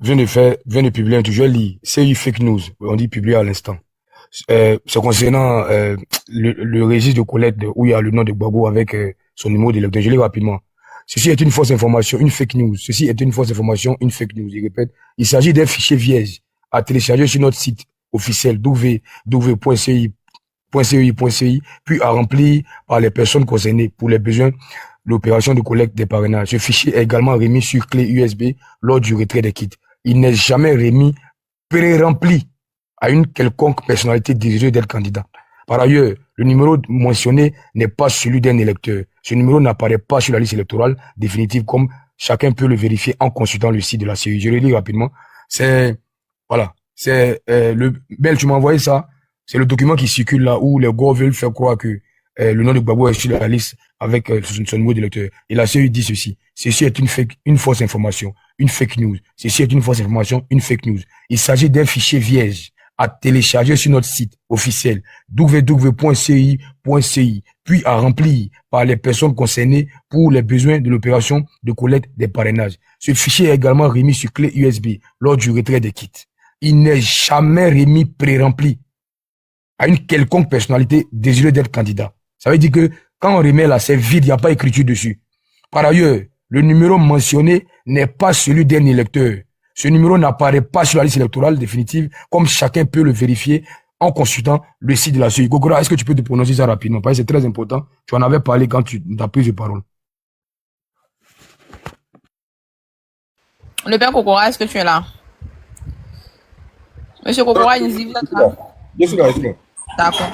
vient de publier un truc, je lis, CEI Fake News, on dit publié à l'instant. C'est concernant le registre de collecte où il y a le nom de Gbagbo avec son numéro d'électeur. Je lis rapidement. Ceci est une fausse information, une fake news. Ceci est une fausse information, une fake news. Je répète, il s'agit d'un fichier vierge à télécharger sur notre site officiel www.ci, puis à remplir par les personnes concernées pour les besoins de l'opération de collecte des parrainages. Ce fichier est également remis sur clé USB lors du retrait des kits. Il n'est jamais remis pré-rempli à une quelconque personnalité désirée d'être candidat. Par ailleurs, le numéro mentionné n'est pas celui d'un électeur. Ce numéro n'apparaît pas sur la liste électorale définitive comme chacun peut le vérifier en consultant le site de la CEI. Je le lis rapidement. C'est, voilà. C'est, Belle, tu m'as envoyé ça. C'est le document qui circule là où les gars veulent faire croire que le nom de Gbagbo est sur la liste avec son numéro d'électeur. Et la CEI dit ceci. Ceci est une fausse information, une fake news. Ceci est une fausse information, une fake news. Il s'agit d'un fichier vierge à télécharger sur notre site officiel www.ci.ci, puis à remplir par les personnes concernées pour les besoins de l'opération de collecte des parrainages. Ce fichier est également remis sur clé USB lors du retrait des kits. Il n'est jamais remis pré-rempli à une quelconque personnalité désirée d'être candidat. Ça veut dire que quand on remet là, c'est vide, il n'y a pas écriture dessus. Par ailleurs, le numéro mentionné n'est pas celui d'un électeur. Ce numéro n'apparaît pas sur la liste électorale définitive, comme chacun peut le vérifier en consultant le site de la CEI. Gogora, est-ce que tu peux te prononcer ça rapidement? Parce que c'est très important. Tu en avais parlé quand tu as pris de parole. Le père Kokora, est-ce que tu es là? Monsieur Kokora, vous êtes là? Je suis là, je suis là. D'accord.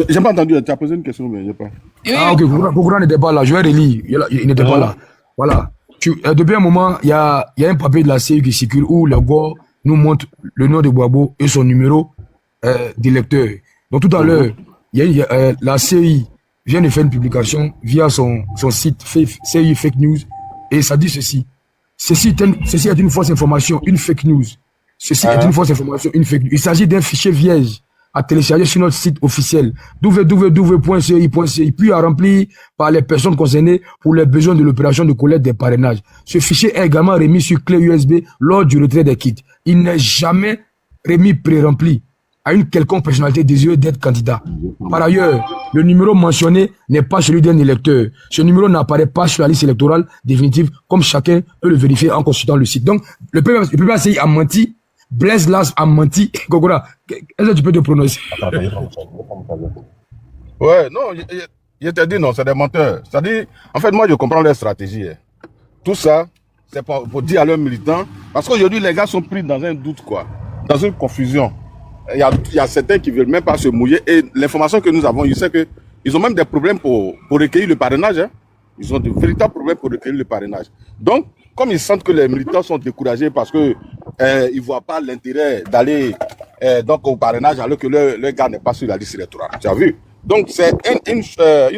J'ai pas entendu, tu as posé une question, mais j'ai pas. Ah, ok, Kokora n'était pas là. Je vais relire. Il n'était pas là. Voilà. Depuis un moment, il y a un papier de la CEI qui circule où le gars nous montre le nom de Gbagbo et son numéro d'électeur. Donc tout à l'heure, la CEI vient de faire une publication via son site CEI Fake News et ça dit ceci. Ceci est une fausse information, une fake news. Ceci est une fausse information, une fake news. Il s'agit d'un fichier vierge à télécharger sur notre site officiel www.ci.ci, puis à remplir par les personnes concernées pour les besoins de l'opération de collecte des parrainages. Ce fichier est également remis sur clé USB lors du retrait des kits. Il n'est jamais remis pré-rempli à une quelconque personnalité désirée d'être candidat. Par ailleurs, le numéro mentionné n'est pas celui d'un électeur. Ce numéro n'apparaît pas sur la liste électorale définitive, comme chacun peut le vérifier en consultant le site. Donc, le PPACI a menti. Blaise Las a menti. Gogora, est-ce que tu peux te prononcer? Ouais, non, je t'ai dit non, c'est des menteurs. C'est-à-dire, en fait, moi, je comprends leur stratégie. Tout ça, c'est pour dire à leurs militants, parce qu'aujourd'hui, les gars sont pris dans un doute, quoi, dans une confusion. Il y a certains qui ne veulent même pas se mouiller. Et l'information que nous avons, je sais qu'ils ont même des problèmes pour recueillir le parrainage. Hein. Ils ont de véritables problèmes pour recueillir le parrainage. Donc, comme ils sentent que les militants sont découragés parce que ils voient pas l'intérêt d'aller donc au parrainage alors que le gars n'est pas sur la liste électorale. Tu as vu? Donc c'est une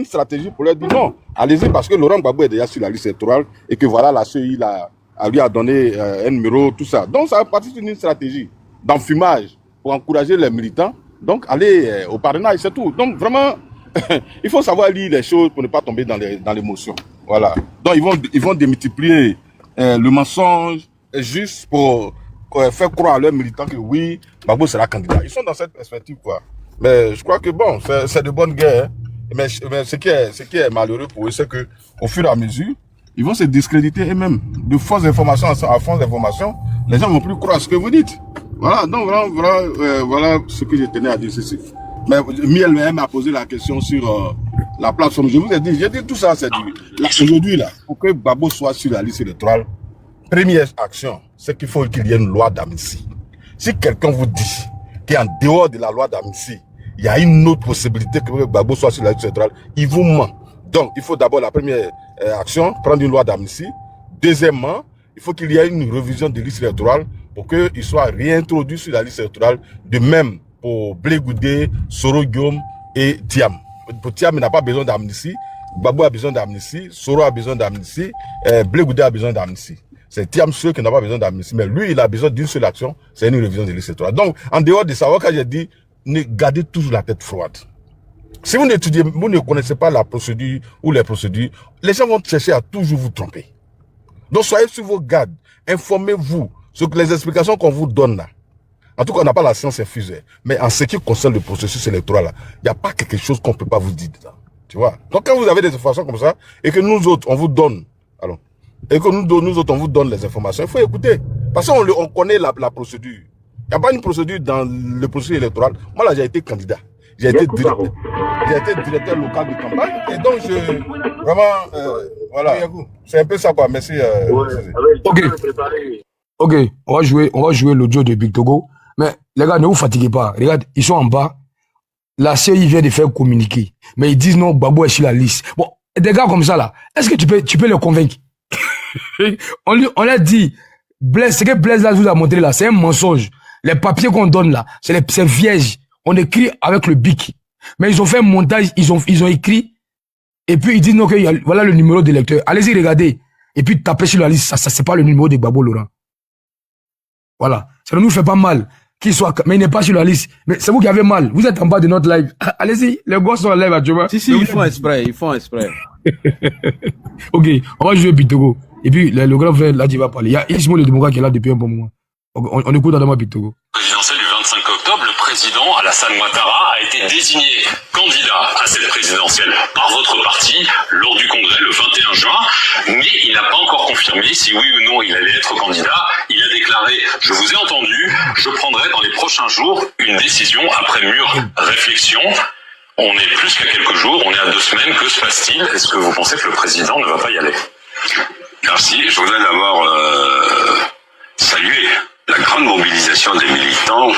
stratégie pour leur dire non, allez-y parce que Laurent Gbagbo est déjà sur la liste électorale et que voilà la CEI lui a donné un numéro, tout ça. Donc ça va partir d'une stratégie d'enfumage pour encourager les militants. Donc aller au parrainage, c'est tout. Donc vraiment, il faut savoir lire les choses pour ne pas tomber dans l'émotion. Voilà. Donc ils vont démultiplier le mensonge juste pour faire croire à leurs militants que oui, Gbagbo sera candidat. Ils sont dans cette perspective, quoi. Mais je crois que bon, c'est de bonne guerre. Hein. Mais ce qui est malheureux pour eux, c'est que au fur et à mesure, ils vont se discréditer eux-mêmes. De fausses informations à fausses informations, les gens ne vont plus croire à ce que vous dites. Voilà, donc voilà ce que je tenais à dire ceci. Mais Miel m'a posé la question sur la plateforme. Je vous ai dit tout ça, c'est dit. Aujourd'hui, là, pour que Gbagbo soit sur la liste électorale, première action, c'est qu'il faut qu'il y ait une loi d'amnistie. Si quelqu'un vous dit qu'en dehors de la loi d'amnistie, il y a une autre possibilité que Gbagbo soit sur la liste électorale. Il vous ment. Donc, il faut d'abord la première action, prendre une loi d'amnistie. Deuxièmement, il faut qu'il y ait une révision des listes électorales pour qu'il soit réintroduit sur la liste électorale. De même pour Blé Goudé, Soro Guillaume et Thiam. Pour Thiam, il n'a pas besoin d'amnistie. Gbagbo a besoin d'amnistie. Soro a besoin d'amnistie. Blé Goudé a besoin d'amnistie. C'est Thiam seul qui n'a pas besoin d'amnistie. Mais lui, il a besoin d'une seule action, c'est une révision des listes électorales. Donc, en dehors de ça, quand j'ai dit, gardez toujours la tête froide. Si vous n'étudiez, vous ne connaissez pas la procédure ou les procédures, les gens vont chercher à toujours vous tromper. Donc, soyez sur vos gardes. Informez-vous sur les explications qu'on vous donne là. En tout cas, on n'a pas la science infusée. Mais en ce qui concerne le processus électoral là, il n'y a pas quelque chose qu'on ne peut pas vous dire. Là. Tu vois? Donc, quand vous avez des informations comme ça, et que nous autres, on vous donne, alors, et que nous autres, on vous donne les informations, il faut écouter. Parce qu'on connaît la procédure. Il n'y a pas une procédure dans le processus électoral. Moi, là, j'ai été candidat. J'ai été directeur local de campagne. Et donc, vraiment, voilà. C'est un peu ça, quoi. Merci. Ok, on va jouer l'audio de Big Togo. Mais les gars, ne vous fatiguez pas. Regarde, ils sont en bas. La CI vient de faire communiquer. Mais ils disent non, Gbagbo est sur la liste. Bon, des gars comme ça, là, est-ce que tu peux les convaincre? on l'a dit, ce que Blaise là vous a montré là, c'est un mensonge. Les papiers qu'on donne là, c'est vierge. On écrit avec le bic. Mais ils ont fait un montage, ils ont écrit, et puis ils disent non, voilà le numéro de lecteur. Allez-y, regardez. Et puis tapez sur la liste, ça c'est pas le numéro de Gbagbo Laurent. Voilà. Ça ne nous fait pas mal qu'il soit, mais il n'est pas sur la liste. Mais c'est vous qui avez mal. Vous êtes en bas de notre live. Allez-y, les gosses sont en live actuellement. Si, ils font exprès, Ok, on va jouer Bitogo. Et puis, le grand frère, là, il va parler. Il y a Ismo le démocrate qui est là depuis un bon moment. On écoute Adama Bitogo. Présidentielle du 25 octobre, le président Alassane Ouattara a été désigné candidat à cette présidentielle par votre parti lors du congrès le 21 juin, mais il n'a pas encore confirmé si oui ou non il allait être candidat. Il a déclaré « Je vous ai entendu, je prendrai dans les prochains jours une décision après mûre réflexion ». On est plus qu'à quelques jours, on est à 2 semaines, que se passe-t-il? Est-ce que vous pensez que le président ne va pas y aller? Merci, je voudrais d'abord saluer la grande mobilisation des militants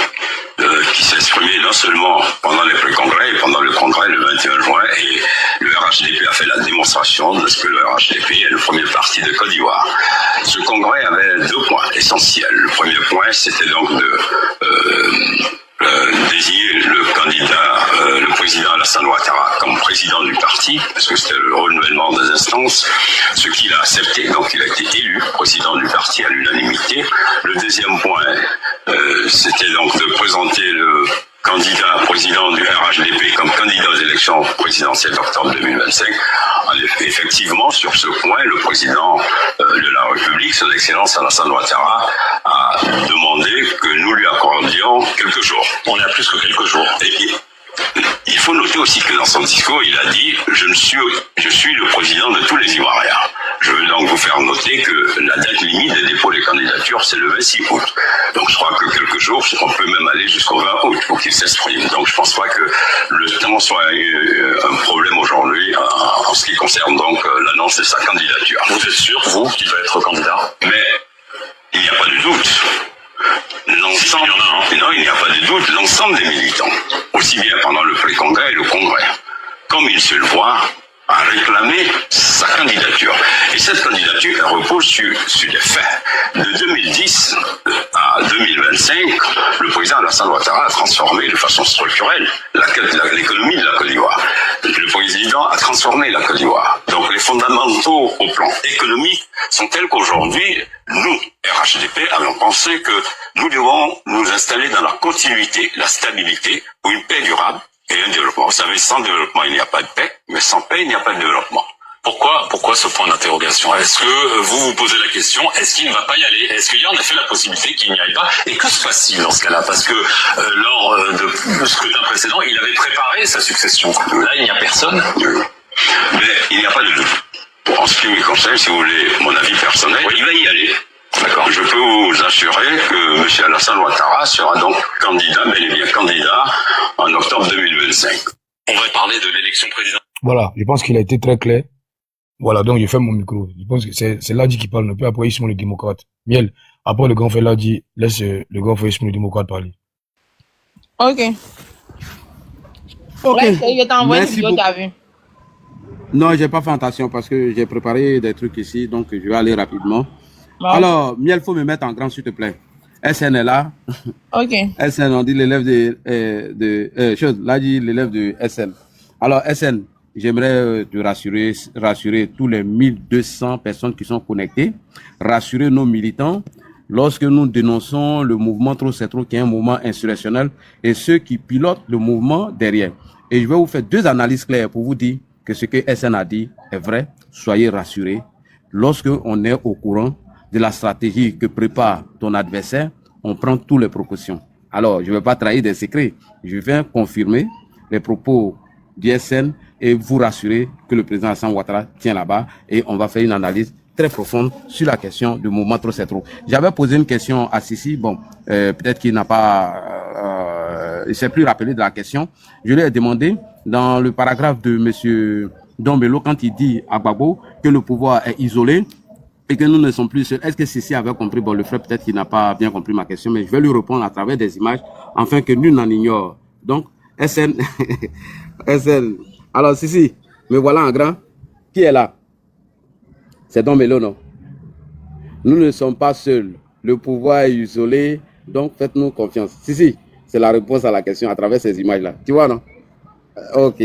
qui s'est exprimée non seulement pendant les pré-congrès et pendant le congrès le 21 juin, et le RHDP a fait la démonstration de ce que le RHDP est le premier parti de Côte d'Ivoire. Ce congrès avait 2 points essentiels. Le premier point, c'était donc de désigner le candidat, le président Alassane Ouattara comme président du parti, parce que c'était le renouvellement des instances, ce qu'il a accepté, donc il a été élu président du parti à l'unanimité. Le deuxième point, c'était donc de présenter le candidat président du RHDP comme candidat aux élections présidentielles d'octobre 2025. En effet, effectivement, sur ce point, le président de la République, son Excellence Alassane Ouattara, a demandé que nous lui accordions quelques jours. On est à plus que quelques jours. Et il faut noter aussi que dans son discours, il a dit « Je suis le président de tous les Ivoiriens ». Je veux donc vous faire noter que la date limite des dépôts des candidatures, c'est le 26 août. Donc je crois que quelques jours, on peut même aller jusqu'au 20 août pour qu'il s'exprime. Donc je pense pas que le temps soit un problème aujourd'hui en ce qui concerne donc l'annonce de sa candidature. Vous êtes sûr, vous, qu'il va être candidat? Mais il n'y a pas de doute. L'ensemble, non, il n'y a pas de doute, l'ensemble des militants, aussi bien pendant le pré-congrès et le congrès, comme il se le voit, a réclamé sa candidature. Et cette candidature, elle repose sur des faits. De 2010 à 2025, le président Alassane Ouattara a transformé de façon structurelle l'économie de la Côte d'Ivoire. Le président a transformé la Côte d'Ivoire. Donc les fondamentaux au plan économique sont tels qu'aujourd'hui, nous, RHDP, avons pensé que nous devons nous installer dans la continuité, la stabilité, pour une paix durable et un développement. Vous savez, sans développement, il n'y a pas de paix, mais sans paix, il n'y a pas de développement. Pourquoi ce point d'interrogation? Est-ce que vous vous posez la question, est-ce qu'il ne va pas y aller? Est-ce qu'il y a en effet la possibilité qu'il n'y aille pas? Et que se passe-t-il dans ce cas-là? Parce que lors de scrutin précédent, il avait préparé sa succession. Là, il n'y a personne. Mais il n'y a pas de doute. En ce qui me concerne, si vous voulez, mon avis personnel, il va y aller. D'accord. Je peux vous assurer que M. Alassane Ouattara sera donc candidat, bel et bien candidat, en octobre 2025. On va parler de l'élection présidentielle. Voilà, je pense qu'il a été très clair. Voilà, donc je ferme mon micro. Je pense que c'est Ladi qui parle, un peu après Ismo le démocrate. Miel, après le grand frère Ladi, laisse le grand frère Ismo le démocrate parler. Ok. Ok. Ouais, je t'ai envoyé une Merci vidéo, beaucoup. t'as vu. Non, j'ai pas fait attention parce que j'ai préparé des trucs ici, donc je vais aller rapidement. Bon. Alors, Miel, faut me mettre en grand, s'il te plaît. SN est là. Ok. SN, on dit l'élève là dit l'élève de SN. Alors, SN, j'aimerais te rassurer tous les 1200 personnes qui sont connectées, rassurer nos militants lorsque nous dénonçons le mouvement Trop c'est trop, qui est un mouvement insurrectionnel, et ceux qui pilotent le mouvement derrière. Et je vais vous faire 2 analyses claires pour vous dire que ce que SN a dit est vrai. Soyez rassurés. Lorsque on est au courant de la stratégie que prépare ton adversaire, on prend toutes les précautions. Alors, je ne vais pas trahir des secrets. Je viens confirmer les propos du SN et vous rassurer que le président Hassan Ouattara tient là-bas et on va faire une analyse très profonde sur la question du mouvement Trop c'est trop. J'avais posé une question à Sissi, bon, peut-être qu'il n'a pas, il s'est plus rappelé de la question. Je lui ai demandé dans le paragraphe de monsieur Dombello quand il dit à Gbagbo que le pouvoir est isolé et que nous ne sommes plus seuls. Est-ce que Sissi avait compris? Bon, le frère peut-être qu'il n'a pas bien compris ma question, mais je vais lui répondre à travers des images afin que nul n'en ignore. Donc, SN, SN. Alors, Sissi, me voilà en grand. Qui est là? C'est Dombello, non? Nous ne sommes pas seuls. Le pouvoir est isolé, donc faites-nous confiance. Sissi, c'est la réponse à la question à travers ces images-là. Tu vois, non? Ok.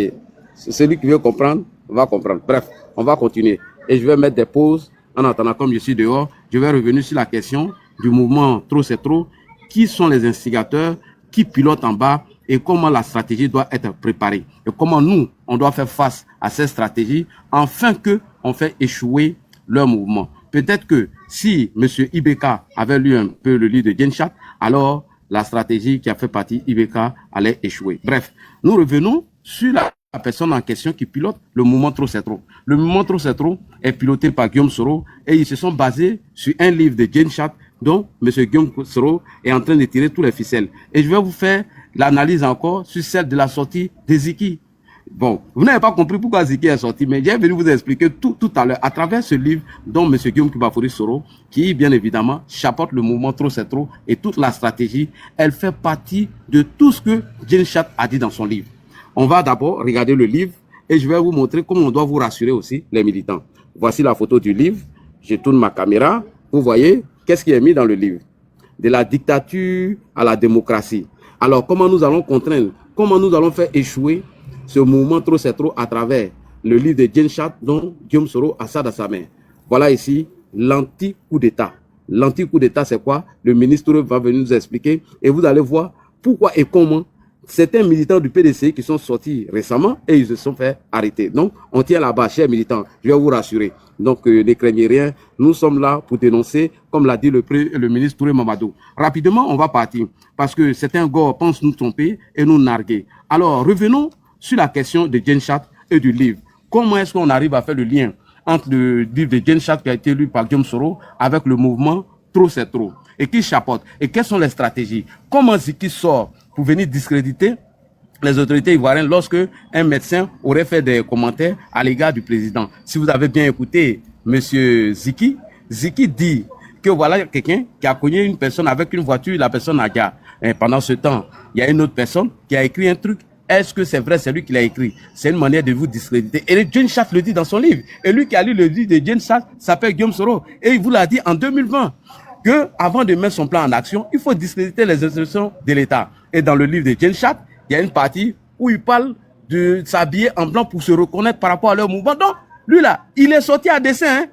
Celui qui veut comprendre, va comprendre. Bref, on va continuer. Et je vais mettre des pauses. En attendant, comme je suis dehors, je vais revenir sur la question du mouvement Trop c'est trop. Qui sont les instigateurs? Qui pilotent en bas? Et comment la stratégie doit être préparée? Et comment nous, on doit faire face à cette stratégie afin qu'on fait échouer leur mouvement. Peut-être que si M. Ibeka avait lu un peu le livre de Genshat, alors la stratégie qui a fait partie Ibeka allait échouer. Bref, nous revenons sur la personne en question qui pilote le mouvement Trop c'est trop. Le mouvement Trop c'est trop est piloté par Guillaume Soro et ils se sont basés sur un livre de Genshat dont M. Guillaume Soro est en train de tirer tous les ficelles. Et je vais vous faire l'analyse encore sur celle de la sortie de Ziki. Bon, vous n'avez pas compris pourquoi Ziki est sorti, mais j'ai venu vous expliquer tout à l'heure à travers ce livre dont M. Guillaume Kibafori Soro, qui bien évidemment chapeaute le mouvement Trop c'est trop et toute la stratégie, elle fait partie de tout ce que Genshat a dit dans son livre. On va d'abord regarder le livre et je vais vous montrer comment on doit vous rassurer aussi, les militants. Voici la photo du livre. Je tourne ma caméra. Vous voyez, qu'est-ce qui est mis dans le livre? De la dictature à la démocratie. Alors, comment nous allons contraindre, comment nous allons faire échouer ce mouvement Trop c'est trop à travers le livre de Genshat dont Guillaume Soro a ça dans sa main. Voilà ici l'anti-coup d'État. L'anti-coup d'État, c'est quoi? Le ministre va venir nous expliquer et vous allez voir pourquoi et comment certains militants du PDC qui sont sortis récemment et ils se sont fait arrêter. Donc, on tient là-bas, chers militants, je vais vous rassurer. Donc, ne craignez rien, nous sommes là pour dénoncer, comme l'a dit le ministre Touré Mamadou. Rapidement, on va partir, parce que certains gars pensent nous tromper et nous narguer. Alors, revenons sur la question de Genshat et du livre. Comment est-ce qu'on arrive à faire le lien entre le livre de Genshat qui a été lu par Guillaume Soro avec le mouvement Trop c'est trop? Et qui chapeaute? Et quelles sont les stratégies? Comment Ziki sort pour venir discréditer les autorités ivoiriennes lorsque un médecin aurait fait des commentaires à l'égard du président? Si vous avez bien écouté monsieur Ziki, Ziki dit que voilà quelqu'un qui a cogné une personne avec une voiture, la personne a gare. Et pendant ce temps, il y a une autre personne qui a écrit un truc. Est-ce que c'est vrai, c'est lui qui l'a écrit? C'est une manière de vous discréditer. Et Genshat le dit dans son livre. Et lui qui a lu le livre de Genshat s'appelle Guillaume Soro. Et il vous l'a dit en 2020 que avant de mettre son plan en action, il faut discréditer les institutions de l'État. Et dans le livre de Genshat, il y a une partie où il parle de s'habiller en blanc pour se reconnaître par rapport à leur mouvement. Donc, lui là, il est sorti à dessein. Hein?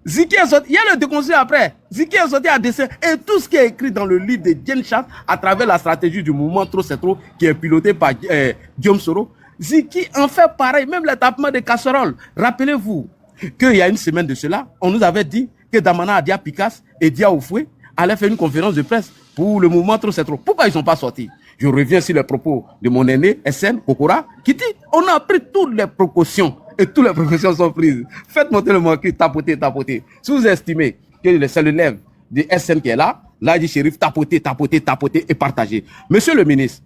Ziki est sorti, il y a le déconseil après. Ziki est sorti à dessein. Et tout ce qui est écrit dans le livre de Genshat, à travers la stratégie du mouvement Trop c'est trop, qui est piloté par Guillaume Soro, Ziki en fait pareil, même les tapements de casseroles. Rappelez-vous qu'il y a une semaine de cela, on nous avait dit que Damana Adia Picasse et Dia Oufoué allaient faire une conférence de presse pour le mouvement Trop c'est trop. Pourquoi ils ne sont pas sortis? Je reviens sur les propos de mon aîné, SN Kokora, qui dit on a pris toutes les précautions et toutes les précautions sont prises. Faites monter le manqué, tapoter. Si vous estimez que c'est le lèvre de SN qui est là, là, il dit shérif, tapoter et partager. Monsieur le ministre,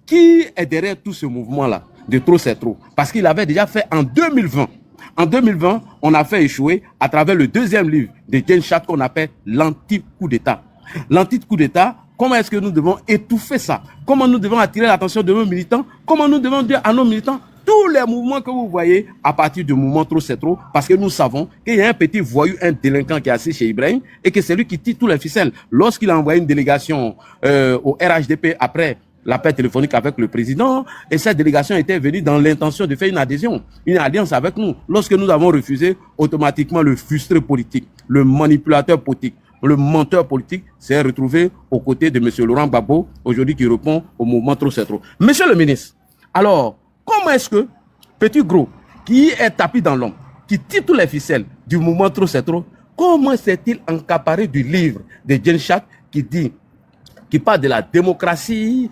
qui est derrière tout ce mouvement-là de Trop c'est trop? Parce qu'il avait déjà fait en 2020. En 2020, on a fait échouer à travers le deuxième livre de Genshat qu'on appelle l'anti-coup d'État. L'anti-coup d'État Comment est-ce que nous devons étouffer ça? Comment nous devons attirer l'attention de nos militants? Comment nous devons dire à nos militants tous les mouvements que vous voyez à partir du mouvement Trop c'est trop, parce que nous savons qu'il y a un petit voyou, un délinquant qui est assis chez Ibrahim et que c'est lui qui tire tous les ficelles. Lorsqu'il a envoyé une délégation au RHDP après l'appel téléphonique avec le président, et cette délégation était venue dans l'intention de faire une adhésion, une alliance avec nous. Lorsque nous avons refusé, automatiquement le frustré politique, le manipulateur politique, le menteur politique s'est retrouvé aux côtés de M. Laurent Gbagbo, aujourd'hui qui répond au mouvement Trop c'est trop. Monsieur le ministre, alors, comment est-ce que Petit Gros, qui est tapis dans l'ombre, qui tire tous les ficelles du mouvement Trop c'est trop, comment s'est-il encaparé du livre de Jane Sharp qui parle de la démocratie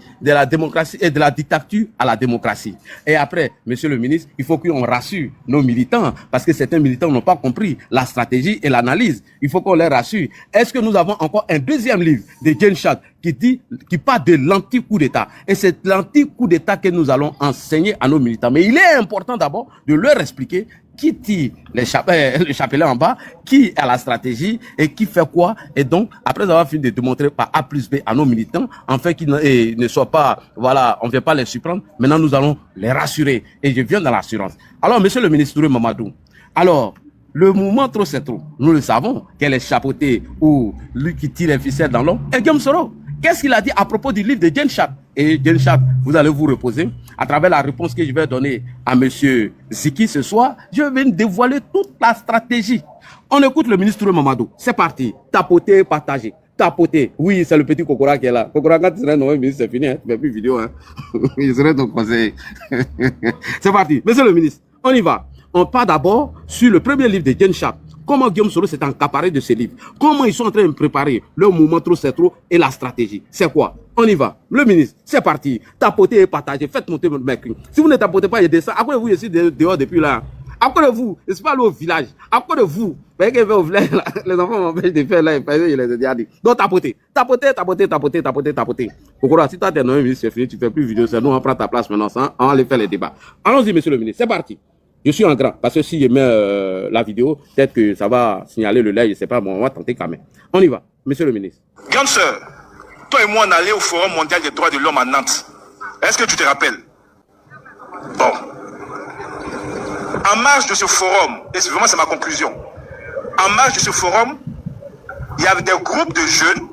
et de la dictature à la démocratie. Et après, monsieur le ministre, il faut qu'on rassure nos militants, parce que certains militants n'ont pas compris la stratégie et l'analyse. Il faut qu'on les rassure. Est-ce que nous avons encore un deuxième livre de Jane Sharp qui parle de l'anti-coup d'État? Et c'est l'anti-coup d'État que nous allons enseigner à nos militants. Mais il est important d'abord de leur expliquer qui tire le chapelet en bas, qui a la stratégie et qui fait quoi. Et donc, après avoir fini de démontrer par A plus B à nos militants, enfin qu'ils ne soient pas, voilà, on ne vient pas les surprendre, maintenant nous allons les rassurer. Et je viens dans l'assurance. Alors, monsieur le ministre Touré Mamadou, alors, le mouvement Trop c'est trop, nous le savons, qu'elle est chapeautée ou lui qui tire les ficelles dans l'ombre, et Guillaume Soro. Qu'est-ce qu'il a dit à propos du livre de Jane Sharp? Et Jane Sharp, vous allez vous reposer. À travers la réponse que je vais donner à monsieur Ziki ce soir, je vais dévoiler toute la stratégie. On écoute le ministre Mamadou. C'est parti. Tapoter, partager. Tapoter. Oui, c'est le petit Kokora qui est là. Kokora, quand tu serais nommé ministre, c'est fini. Hein? Tu fais plus vidéo. Hein? Il serait ton conseiller. C'est parti. Monsieur le ministre, on y va. On part d'abord sur le premier livre de Jane Sharp. Comment Guillaume Soro s'est encaparé de ces livres? Comment ils sont en train de préparer le mouvement Trop c'est trop et la stratégie? C'est quoi? On y va. Le ministre, c'est parti. Tapotez et partagez. Faites monter votre mec. Si vous ne tapotez pas, il descend. À quoi de vous, je suis dehors depuis là? À quoi de vous? Je ne suis pas allé au village. À quoi de vous? Vous voyez qu'il fait au village, là, les enfants m'empêchent de faire là. Je les ai déjà dit. Donc tapotez. Tapotez, tapotez, tapotez, tapotez, tapotez. Kokora, si tu as tes noms, c'est fini, tu ne fais plus vidéo. C'est nous, on prend ta place maintenant. On va aller faire les débats. Allons-y, monsieur le ministre. C'est parti. Je suis en grand, parce que si je mets la vidéo, peut-être que ça va signaler le live, je ne sais pas, bon, on va tenter quand même. On y va, monsieur le ministre. Grande sœur, toi et moi, on allait au Forum mondial des droits de l'homme à Nantes. Est-ce que tu te rappelles? Bon. En marge de ce forum, et vraiment c'est ma conclusion, en marge de ce forum, il y avait des groupes de jeunes,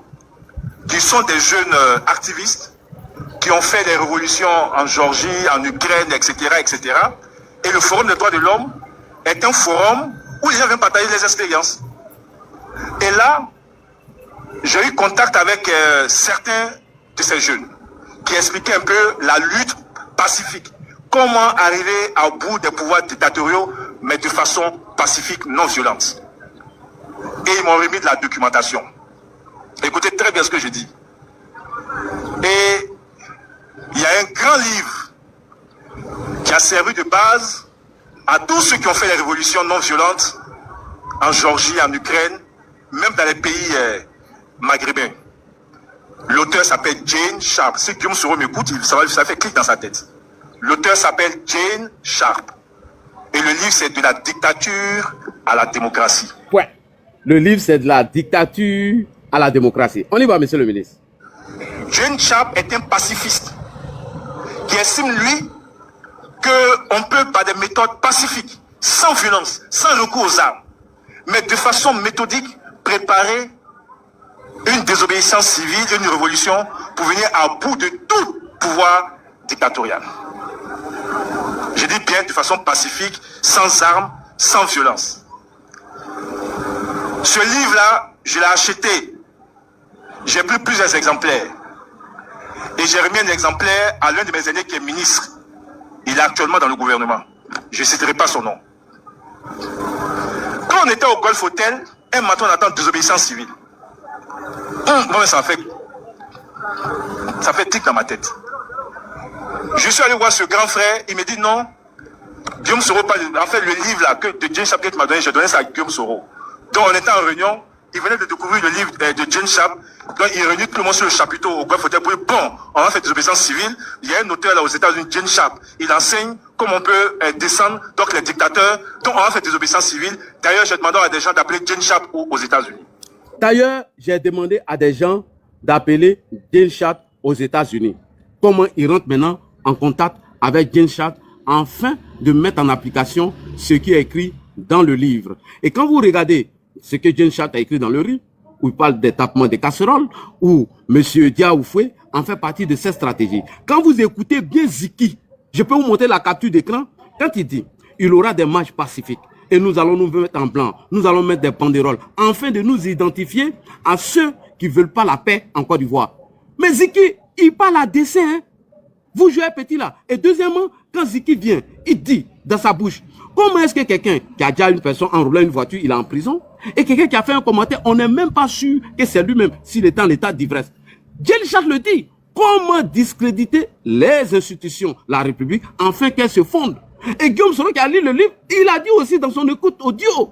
qui sont des jeunes activistes, qui ont fait des révolutions en Géorgie, en Ukraine, etc., etc., et le Forum des droits de l'homme est un forum où les gens viennent partager les expériences. Et là, j'ai eu contact avec certains de ces jeunes qui expliquaient un peu la lutte pacifique. Comment arriver au bout des pouvoirs dictatoriaux, mais de façon pacifique, non violente. Et ils m'ont remis de la documentation. Écoutez très bien ce que je dis. Et il y a un grand livre qui a servi de base à tous ceux qui ont fait les révolutions non violentes en Géorgie, en Ukraine, même dans les pays maghrébins. L'auteur s'appelle Jane Sharp. Si Guillaume Soro m'écoute, ça fait clic dans sa tête. L'auteur s'appelle Jane Sharp. Et le livre, c'est de la dictature à la démocratie. Ouais. Le livre, c'est de la dictature à la démocratie. On y va, monsieur le ministre. Jane Sharp est un pacifiste qui estime, lui, qu'on peut, par des méthodes pacifiques, sans violence, sans recours aux armes, mais de façon méthodique, préparer une désobéissance civile, une révolution, pour venir à bout de tout pouvoir dictatorial. Je dis bien de façon pacifique, sans armes, sans violence. Ce livre-là, je l'ai acheté. J'ai pris plusieurs exemplaires. Et j'ai remis un exemplaire à l'un de mes aînés qui est ministre. Il est actuellement dans le gouvernement. Je ne citerai pas son nom. Quand on était au Golf Hotel, un matin on attend désobéissance civile. Moi, ça fait tic dans ma tête. Je suis allé voir ce grand frère, il me dit non. Guillaume Soro, en fait, le livre là que de Jane Sharp m'a donné, j'ai donné ça à Guillaume Soro. Donc on était en réunion, il venait de découvrir le livre de Jane Sharp. Donc il réunit tout le monde sur le chapiteau au Golf Hotel pour dire bon, on va faire désobéissance civile. Il y a un auteur là aux États-Unis, Jane Sharp. Il enseigne comment on peut descendre donc les dictateurs. Donc on va faire désobéissance civile. D'ailleurs, j'ai demandé à des gens d'appeler Jane Sharp aux États-Unis. D'ailleurs, j'ai demandé à des gens d'appeler Genshat aux États-Unis. Comment il rentre maintenant en contact avec Genshat afin de mettre en application ce qui est écrit dans le livre. Et quand vous regardez ce que Genshat a écrit dans le livre, où il parle des tapements des casseroles, où M. Dia Oufoué en fait partie de cette stratégie. Quand vous écoutez bien Ziki, je peux vous montrer la capture d'écran, quand il dit il aura des marches pacifiques et nous allons nous mettre en blanc, nous allons mettre des banderoles, afin de nous identifier à ceux qui ne veulent pas la paix en Côte d'Ivoire. Mais Ziki, il parle à dessein, hein? Vous jouez petit là. Et deuxièmement, quand Ziki vient, il dit dans sa bouche, comment est-ce que quelqu'un qui a déjà une personne enroulée une voiture, il est en prison, et quelqu'un qui a fait un commentaire, on n'est même pas sûr que c'est lui-même, s'il est en état d'ivresse. Genshat le dit, comment discréditer les institutions, la République, afin qu'elles se fondent. Et Guillaume Soro qui a lu le livre, il a dit aussi dans son écoute audio,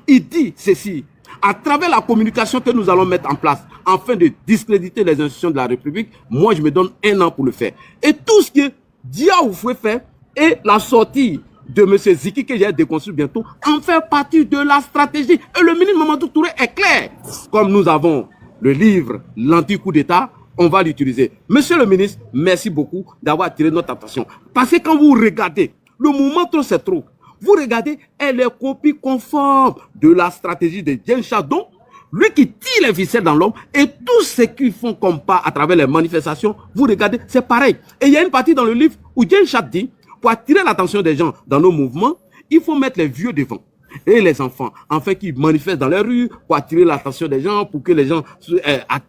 il dit ceci, à travers la communication que nous allons mettre en place, afin de discréditer les institutions de la République, moi je me donne 1 an pour le faire. Et tout ce que Dia Oufoué fait, et la sortie de M. Ziki, que j'ai déconstruit bientôt, en fait partie de la stratégie. Et le ministre Mamadou Touré est clair. Comme nous avons le livre, l'anti-coup d'État, on va l'utiliser. Monsieur le ministre, merci beaucoup d'avoir attiré notre attention. Parce que quand vous regardez, le mouvement trop c'est trop, vous regardez, elle est copie conforme de la stratégie de Genshat, donc lui qui tire les ficelles dans l'homme, et tous ceux qui font comme pas à travers les manifestations, vous regardez, c'est pareil. Et il y a une partie dans le livre où Genshat dit, pour attirer l'attention des gens dans nos mouvements, il faut mettre les vieux devant et les enfants, afin qu'ils manifestent dans les rues, pour attirer l'attention des gens, pour que les gens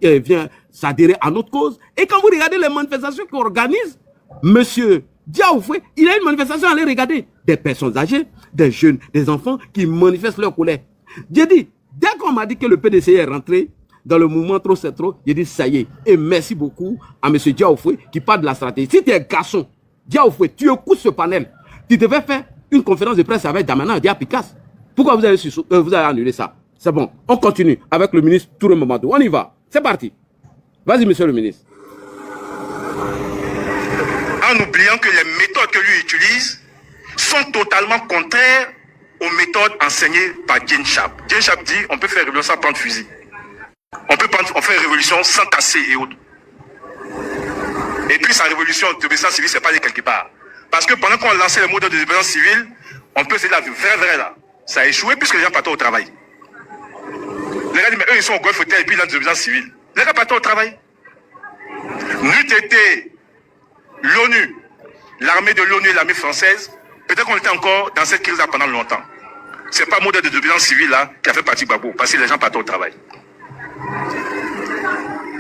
viennent s'adhérer à notre cause. Et quand vous regardez les manifestations qu'on organise, monsieur Dia Oufoué, il a une manifestation à aller regarder. Des personnes âgées, des jeunes, des enfants qui manifestent leur colère. J'ai dit, dès qu'on m'a dit que le PDC est rentré dans le mouvement trop c'est trop, j'ai dit ça y est. Et merci beaucoup à monsieur Dia Oufoué qui parle de la stratégie. Si tu es garçon, Dia Oufoué, tu écoutes ce panel, tu devais faire une conférence de presse avec Damana et Dia Picasse. Pourquoi vous avez annulé ça? C'est bon, on continue avec le ministre Touré Mamadou. On y va, c'est parti. Vas-y, monsieur le ministre. En oubliant que les méthodes que lui utilise sont totalement contraires aux méthodes enseignées par Genshat. Genshat dit on peut faire révolution sans prendre fusil. On fait révolution sans tasser et autres. Et puis sa révolution de désobéissance civile, c'est pas allé quelque part. Parce que pendant qu'on lançait le modèle de désobéissance civile, on peut se dire la vraie là. Ça a échoué puisque les gens partent au travail. Les gars disent, mais eux ils sont au golfe et puis dans la désobéissance civile. Les gars partent au travail. N'eût été l'ONU, l'armée de l'ONU et l'armée française, peut-être qu'on était encore dans cette crise-là pendant longtemps. C'est pas le modèle de désobéissance civile là qui a fait partie de Gbagbo, parce que les gens partent au travail.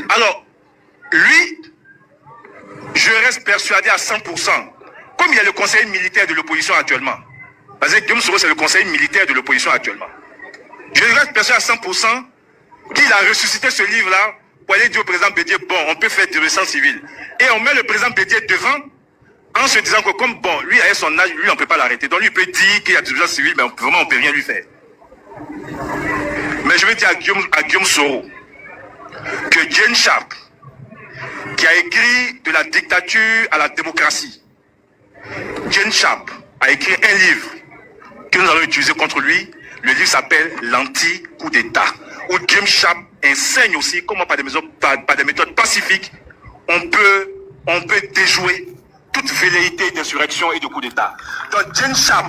Alors, lui, je reste persuadé à 100%, comme il y a le conseiller militaire de l'opposition actuellement, parce que Guillaume Soro c'est le conseiller militaire de l'opposition actuellement, je reste persuadé à 100% qu'il a ressuscité ce livre-là pour aller dire au président Bédié, bon, on peut faire désobéissance civile. Et on met le président Bédié devant en se disant que comme, bon, lui, avec son âge, lui, on ne peut pas l'arrêter. Donc lui, il peut dire qu'il y a désobéissance civile, mais vraiment, on ne peut rien lui faire. Mais je veux dire à Guillaume Soro que Genshat, qui a écrit de la dictature à la démocratie, Genshat a écrit un livre que nous allons utiliser contre lui. Le livre s'appelle L'anti-coup d'État, où Genshat enseigne aussi comment par des méthodes pacifiques on peut déjouer toute velléité d'insurrection et de coup d'État. Donc Genshat,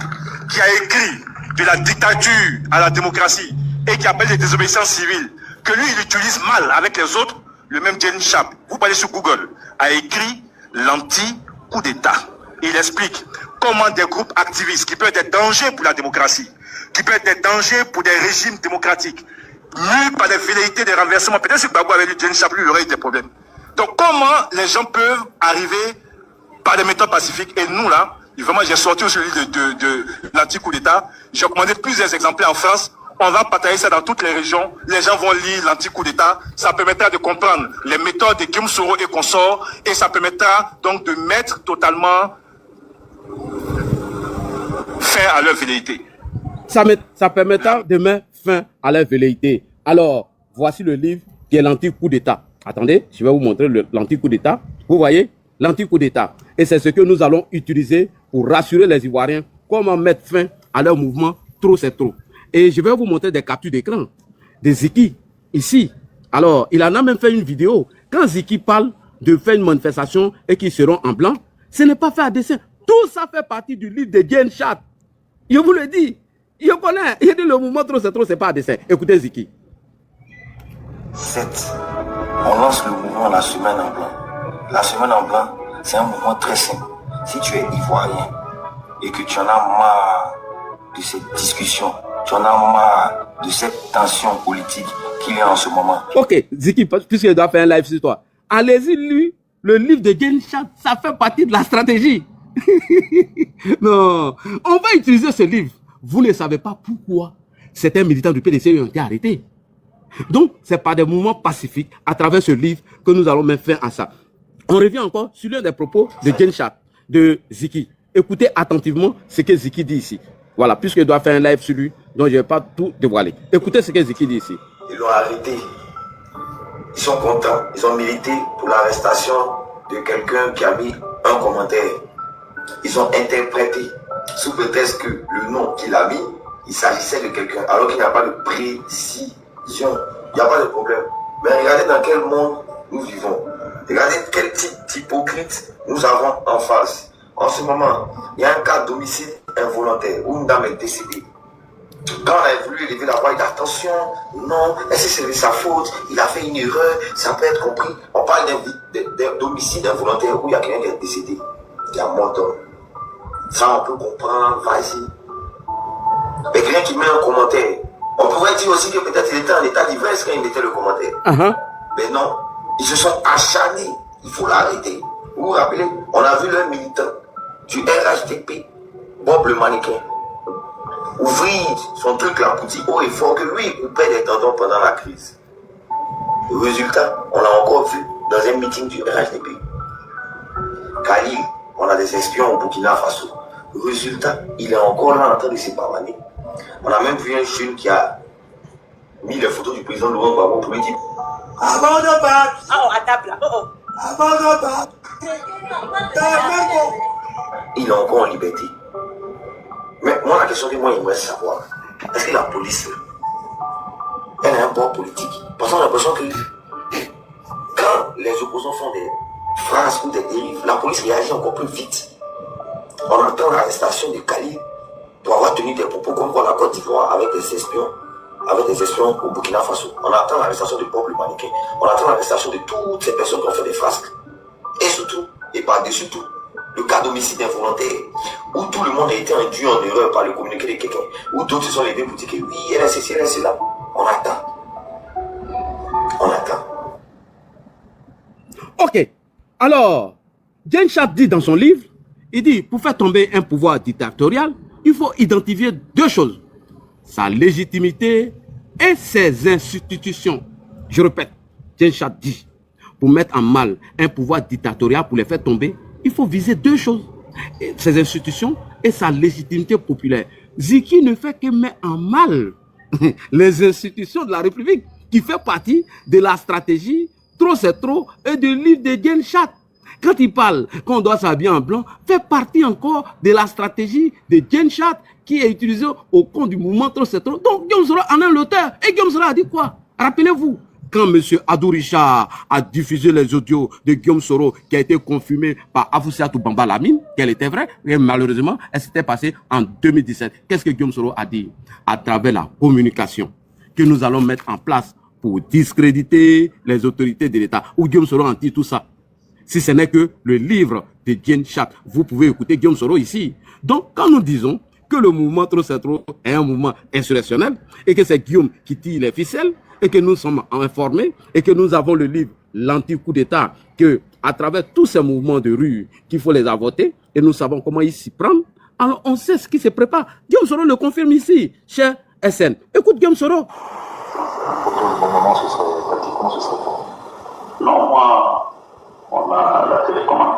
qui a écrit de la dictature à la démocratie et qui appelle des désobéissances civiles, que lui il utilise mal avec les autres, le même Genshat, vous parlez sur Google, a écrit l'anti-coup d'État. Il explique comment des groupes activistes qui peuvent être des dangers pour la démocratie, qui peuvent être des dangers pour des régimes démocratiques, mus par des velléités de renversement. Peut-être que Gbagbo avait lu Genshat, lui, il aurait eu des problèmes. Donc comment les gens peuvent arriver par des méthodes pacifiques, et nous là, vraiment j'ai sorti aussi le livre de l'anti-coup d'État, j'ai commandé plusieurs exemplaires en France, on va partager ça dans toutes les régions, les gens vont lire l'anti-coup d'État, ça permettra de comprendre les méthodes de Guillaume Soro et consorts, et ça permettra donc de mettre totalement fin à leur velléité. Ça permettra de mettre fin à leur velléité. Alors, voici le livre qui est l'anti-coup d'État. Attendez, je vais vous montrer l'anti-coup d'État. Vous voyez, l'anti-coup d'État. Et c'est ce que nous allons utiliser pour rassurer les Ivoiriens comment mettre fin à leur mouvement trop c'est trop. Et je vais vous montrer des captures d'écran de Ziki, ici, Alors, il en a même fait une vidéo. Quand Ziki parle de faire une manifestation et qu'ils seront en blanc, ce n'est pas fait à dessein. Tout ça fait partie du livre de Gen Chat. Je vous le dis. Je connais. Il dit le mouvement trop, c'est pas à dessein. Écoutez Ziki. 7. On lance le mouvement la semaine en blanc. La semaine en blanc, c'est un mouvement très simple. Si tu es ivoirien et que tu en as marre de cette discussion, tu en as marre de cette tension politique qu'il y a en ce moment. Ok, Ziki, puisqu'il doit faire un live sur toi, allez-y, lui, le livre de Gen Chat, ça fait partie de la stratégie. Non, on va utiliser ce livre. Vous ne savez pas pourquoi certains militants du PDC ont été arrêtés. Donc, c'est par des mouvements pacifiques, à travers ce livre, que nous allons mettre fin à ça. On revient encore sur l'un des propos de Gen Chat, de Ziki. Écoutez attentivement ce que Ziki dit ici. Voilà, puisqu'il doit faire un live sur lui, donc je ne vais pas tout dévoiler. Écoutez ce que Ziki dit ici. Ils l'ont arrêté. Ils sont contents. Ils ont milité pour l'arrestation de quelqu'un qui a mis un commentaire. Ils ont interprété sous prétexte que le nom qu'il a mis, il s'agissait de quelqu'un, alors qu'il n'y a pas de précision. Il n'y a pas de problème. Mais regardez dans quel monde nous vivons. Regardez quel type d'hypocrite nous avons en face. En ce moment, il y a un cas d'homicide involontaire où une dame est décédée. Quand on a voulu élever la voix, il dit attention, non, est-ce que c'est de sa faute? Il a fait une erreur, ça peut être compris. On parle d'homicide involontaire où il y a quelqu'un qui est décédé. Il y a mort d'homme. Ça, on peut comprendre, vas-y. Mais quelqu'un qui met un commentaire, on pourrait dire aussi que peut-être il était en état d'ivresse quand il mettait le commentaire. Mais non, ils se sont acharnés. Il faut l'arrêter. Vous vous rappelez, on a vu le militant du RHDP, Bob le mannequin, ouvrir son truc là pour dire haut et fort que lui, il coupait des tendons pendant la crise. Le résultat, on l'a encore vu dans un meeting du RHDP. Khalil, on a des espions au Burkina Faso. Le résultat, il est encore là en train de se pavaner. On a même vu un jeune qui a mis les photos du président Laurent Gbagbo pour lui dire abandonne pas. Oh, à table là. Oh, oh. Abandonne pas. Il est encore en liberté. Mais moi, la question que moi, j'aimerais savoir, est-ce que la police, elle a un bord politique? Parce qu'on a l'impression que quand les opposants font des phrases ou des dérives, la police réagit encore plus vite. On entend l'arrestation de Khalil pour avoir tenu des propos comme quoi la Côte d'Ivoire avec des espions au Burkina Faso. On attend l'arrestation de Bob le mannequin. On attend l'arrestation de toutes ces personnes qui ont fait des frasques. Et surtout, et par-dessus tout, le cas d'homicide involontaire, où tout le monde a été induit en erreur par le communiqué de quelqu'un, où d'autres se sont levés pour dire que oui, elle est ceci, elle est cela. On attend. On attend. Ok. Alors, Gen Chat dit dans son livre, il dit, pour faire tomber un pouvoir dictatorial, il faut identifier deux choses. Sa légitimité et ses institutions. Je répète, Gen Chat dit, pour mettre en mal un pouvoir dictatorial, pour les faire tomber, il faut viser deux choses. Ses institutions et sa légitimité populaire. Ziki ne fait que mettre en mal les institutions de la République, qui fait partie de la stratégie trop c'est trop et du livre de Gen Chat. Quand il parle qu'on doit s'habiller en blanc, fait partie encore de la stratégie de Gen Chat qui est utilisée au compte du mouvement trop c'est trop. Donc Guillaume Soro en est l'auteur. Et Guillaume Soro a dit quoi? Rappelez-vous, quand M. Adou Richard a diffusé les audios de Guillaume Soro qui a été confirmé par Afoussiatou Bamba Lamine, qu'elle était vraie, et malheureusement, elle s'était passée en 2017. Qu'est-ce que Guillaume Soro a dit? À travers la communication que nous allons mettre en place pour discréditer les autorités de l'État. Où Guillaume Soro en dit tout ça? Si ce n'est que le livre de Gen Chat, vous pouvez écouter Guillaume Soro ici. Donc, quand nous disons que le mouvement trop c'est trop est un mouvement insurrectionnel et que c'est Guillaume qui tire les ficelles et que nous sommes informés et que nous avons le livre l'anti-coup d'État, que à travers tous ces mouvements de rue qu'il faut les avorter et nous savons comment ils s'y prennent, alors on sait ce qui se prépare. Guillaume Soro le confirme ici, cher SN. Écoute Guillaume Soro. Pour le moment, ce serait bon. Non, moi, on a la télécommande.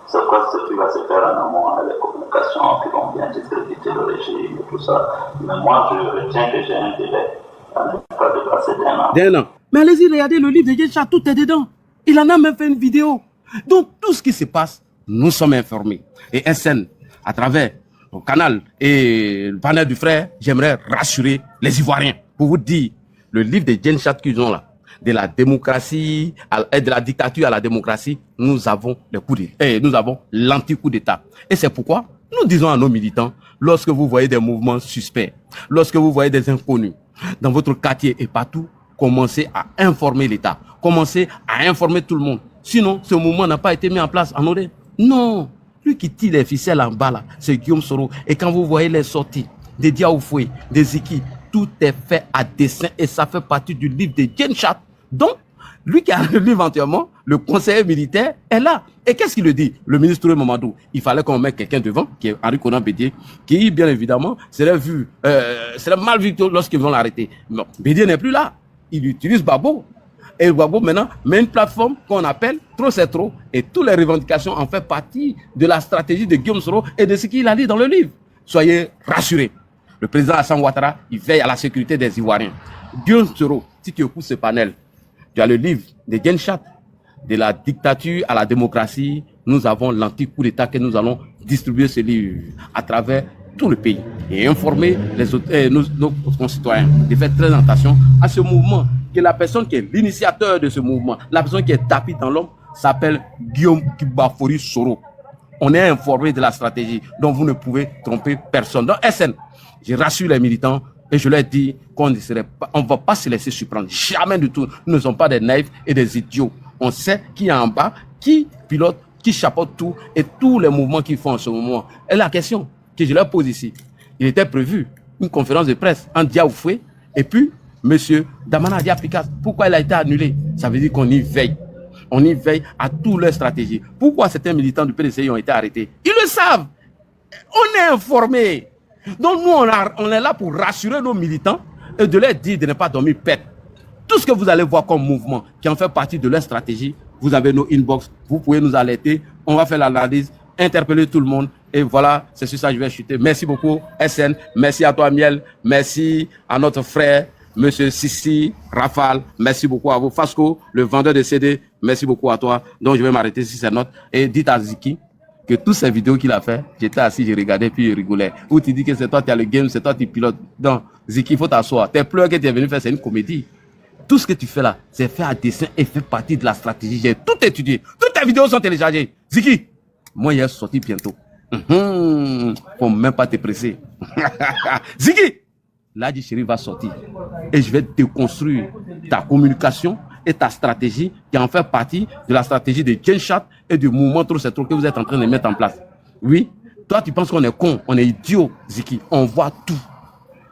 C'est quoi ce qui va se faire en amont, les communications qui vont bien discréditer le régime et tout ça. Mais moi, je retiens que j'ai un délai à ne pas dépasser d'un an. Mais allez-y, regardez le livre de Gen Chat, tout est dedans. Il en a même fait une vidéo. Donc, tout ce qui se passe, nous sommes informés. Et SN, à travers le canal et le panel du frère, j'aimerais rassurer les Ivoiriens. pour vous dire, le livre de Genshat qu'ils ont là, de la démocratie, de la dictature à la démocratie, nous avons le coup d'État, nous avons l'anti-coup d'État. Et c'est pourquoi nous disons à nos militants, lorsque vous voyez des mouvements suspects, lorsque vous voyez des inconnus dans votre quartier et partout, commencez à informer l'État, commencez à informer tout le monde. Sinon, ce mouvement n'a pas été mis en place en Odé. Non, lui qui tire les ficelles en bas là, c'est Guillaume Soro. Et quand vous voyez les sorties des Diaoufoué, des Ziki, tout est fait à dessein et ça fait partie du livre de Genshat. Donc, lui qui a le livre entièrement, le conseiller militaire est là. Et qu'est-ce qu'il le dit? Le ministre Touré Mamadou, il fallait qu'on mette quelqu'un devant, qui est Henri Konan Bédié, qui, bien évidemment, serait mal vu lorsqu'ils vont l'arrêter. Non, Bédié n'est plus là. Il utilise Babo. Et Babo, maintenant, met une plateforme qu'on appelle Trop c'est trop. Et toutes les revendications en fait partie de la stratégie de Guillaume Soro et de ce qu'il a dit dans le livre. Soyez rassurés. Le président Alassane Ouattara, il veille à la sécurité des Ivoiriens. Guillaume Soro, si tu écoutes ce panel, tu as le livre de Genshat, de la dictature à la démocratie. Nous avons l'anti-coup d'État que nous allons distribuer ce livre à travers tout le pays et informer nos concitoyens de faire très attention à ce mouvement, que la personne qui est l'initiateur de ce mouvement, la personne qui est tapie dans l'homme, s'appelle Guillaume Kibafori Soro. On est informé de la stratégie, donc vous ne pouvez tromper personne. Dans SN, je rassure les militants et je leur dis qu'on ne va pas se laisser surprendre. Jamais du tout. Nous ne sommes pas des naïfs et des idiots. On sait qui est en bas, qui pilote, qui chapeaute tout et tous les mouvements qu'ils font en ce moment. Et la question que je leur pose ici, il était prévu une conférence de presse en Diaoufoué et puis M. Damana Diapikas. Pourquoi elle a été annulée? Ça veut dire qu'on y veille. On y veille à toutes leurs stratégies. Pourquoi certains militants du PDCI ont été arrêtés? Ils le savent. On est informés. Donc nous, on est là pour rassurer nos militants et de leur dire de ne pas dormir pète. Tout ce que vous allez voir comme mouvement qui en fait partie de leur stratégie, vous avez nos inbox, vous pouvez nous alerter, on va faire l'analyse, interpeller tout le monde et voilà, c'est sur ça que je vais chuter. Merci beaucoup SN, merci à toi Miel, merci à notre frère Monsieur Sissi, Rafale, merci beaucoup à vous. Fasco, le vendeur de CD, merci beaucoup à toi. Donc je vais m'arrêter sur ces notes et dites à Ziki que toutes ces vidéos qu'il a fait, j'étais assis, je regardais puis je rigolais. Ou tu dis que c'est toi qui as le game, c'est toi qui pilotes. Donc Ziki, il faut t'asseoir. Tes pleurs que tu es venu faire, c'est une comédie. Tout ce que tu fais là, c'est fait à dessein et fait partie de la stratégie. J'ai tout étudié. Toutes tes vidéos sont téléchargées. Ziki, moi, il est sorti bientôt. Faut même pas te presser. Ziki, Ladji Chérif va sortir. Et je vais déconstruire ta communication et ta stratégie qui en fait partie de la stratégie de Genshat et du mouvement Trop c'est trop que vous êtes en train de mettre en place. Oui, toi, tu penses qu'on est con, on est idiot, Ziki. On voit tout.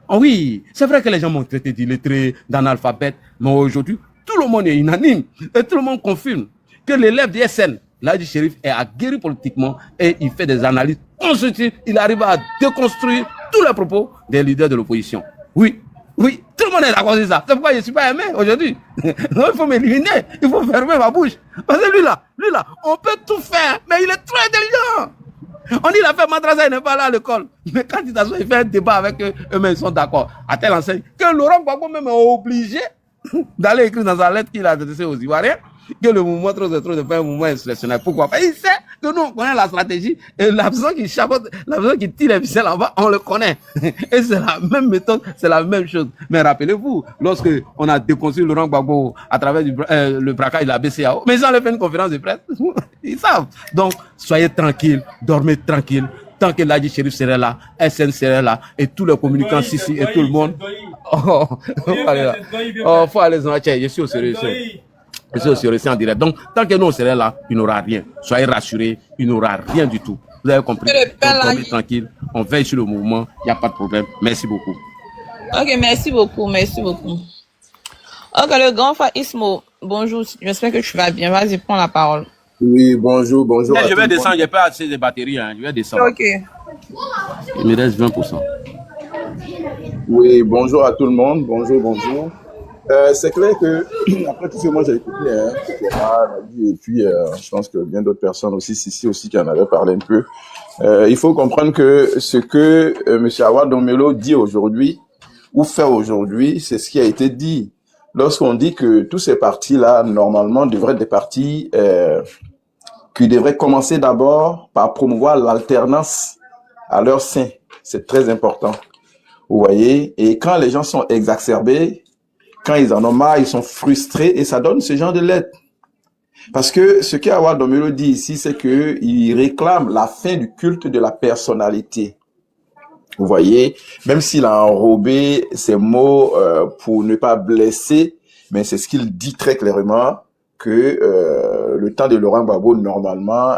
Oh oui, c'est vrai que les gens m'ont traité d'illettré, d'analphabète, mais aujourd'hui, tout le monde est unanime et tout le monde confirme que l'élève de SN, Ladji Chérif, est aguerri politiquement et il fait des analyses constructives. Il arrive à déconstruire tous les propos des leaders de l'opposition. Oui, oui, tout le monde est d'accord sur ça. C'est pourquoi je ne suis pas aimé aujourd'hui. Non, il faut m'éliminer, il faut fermer ma bouche. Parce que lui là, on peut tout faire, mais il est très intelligent. On dit l'affaire Madrasa, il n'est pas là à l'école. Mais quand il fait un débat avec eux, eux-mêmes ils sont d'accord. À telle enseigne que Laurent Gbagbo même est obligé d'aller écrire dans sa lettre qu'il a adressée aux Ivoiriens que le mouvement Trop c'est trop de faire un mouvement insurrectionnel. Pourquoi? Parce qu'il sait que nous on connaît la stratégie et la personne qui chapeaute, la personne qui tire les ficelles en bas, on le connaît. Et c'est la même méthode, c'est la même chose. Mais rappelez-vous, lorsque on a déconstruit Laurent Gbagbo à travers le braquage de la BCAO, mais ils ont fait une conférence de presse, ils savent. Donc soyez tranquilles, dormez tranquilles. Tant que Ladji Chérif serait là, SN serait là, et tous les communicants ici et tout le monde. Faut aller dans la chaîne, je suis au sérieux. Je suis au sérieux en direct. Donc, tant que nous on serait là, il n'aura rien. Soyez rassurés, il n'aura rien du tout. Vous avez compris? On est tranquille, on veille sur le mouvement, il n'y a pas de problème. Merci beaucoup. Ok, merci beaucoup, merci beaucoup. Ok, le grand frère Ismo, bonjour, j'espère que tu vas bien. Vas-y, prends la parole. Oui, bonjour. Je vais descendre, j'ai pas assez de batterie, hein. Je vais descendre. Ok. Il me reste 20%. Oui, bonjour à tout le monde. Bonjour. C'est clair que, après tout ce que moi j'ai écouté, et puis je pense que bien d'autres personnes aussi, ici aussi, qui en avaient parlé un peu, il faut comprendre que ce que M. Awa Domelo dit aujourd'hui, ou fait aujourd'hui, c'est ce qui a été dit. Lorsqu'on dit que tous ces partis-là, normalement, devraient être des partis qui devraient commencer d'abord par promouvoir l'alternance à leur sein. C'est très important. Vous voyez? Et quand les gens sont exacerbés, quand ils en ont marre, ils sont frustrés et ça donne ce genre de lettres. Parce que ce qu'Awa Domelo dit ici, c'est que il réclame la fin du culte de la personnalité. Vous voyez? Même s'il a enrobé ses mots pour ne pas blesser, mais c'est ce qu'il dit très clairement que le temps de Laurent Gbagbo, normalement,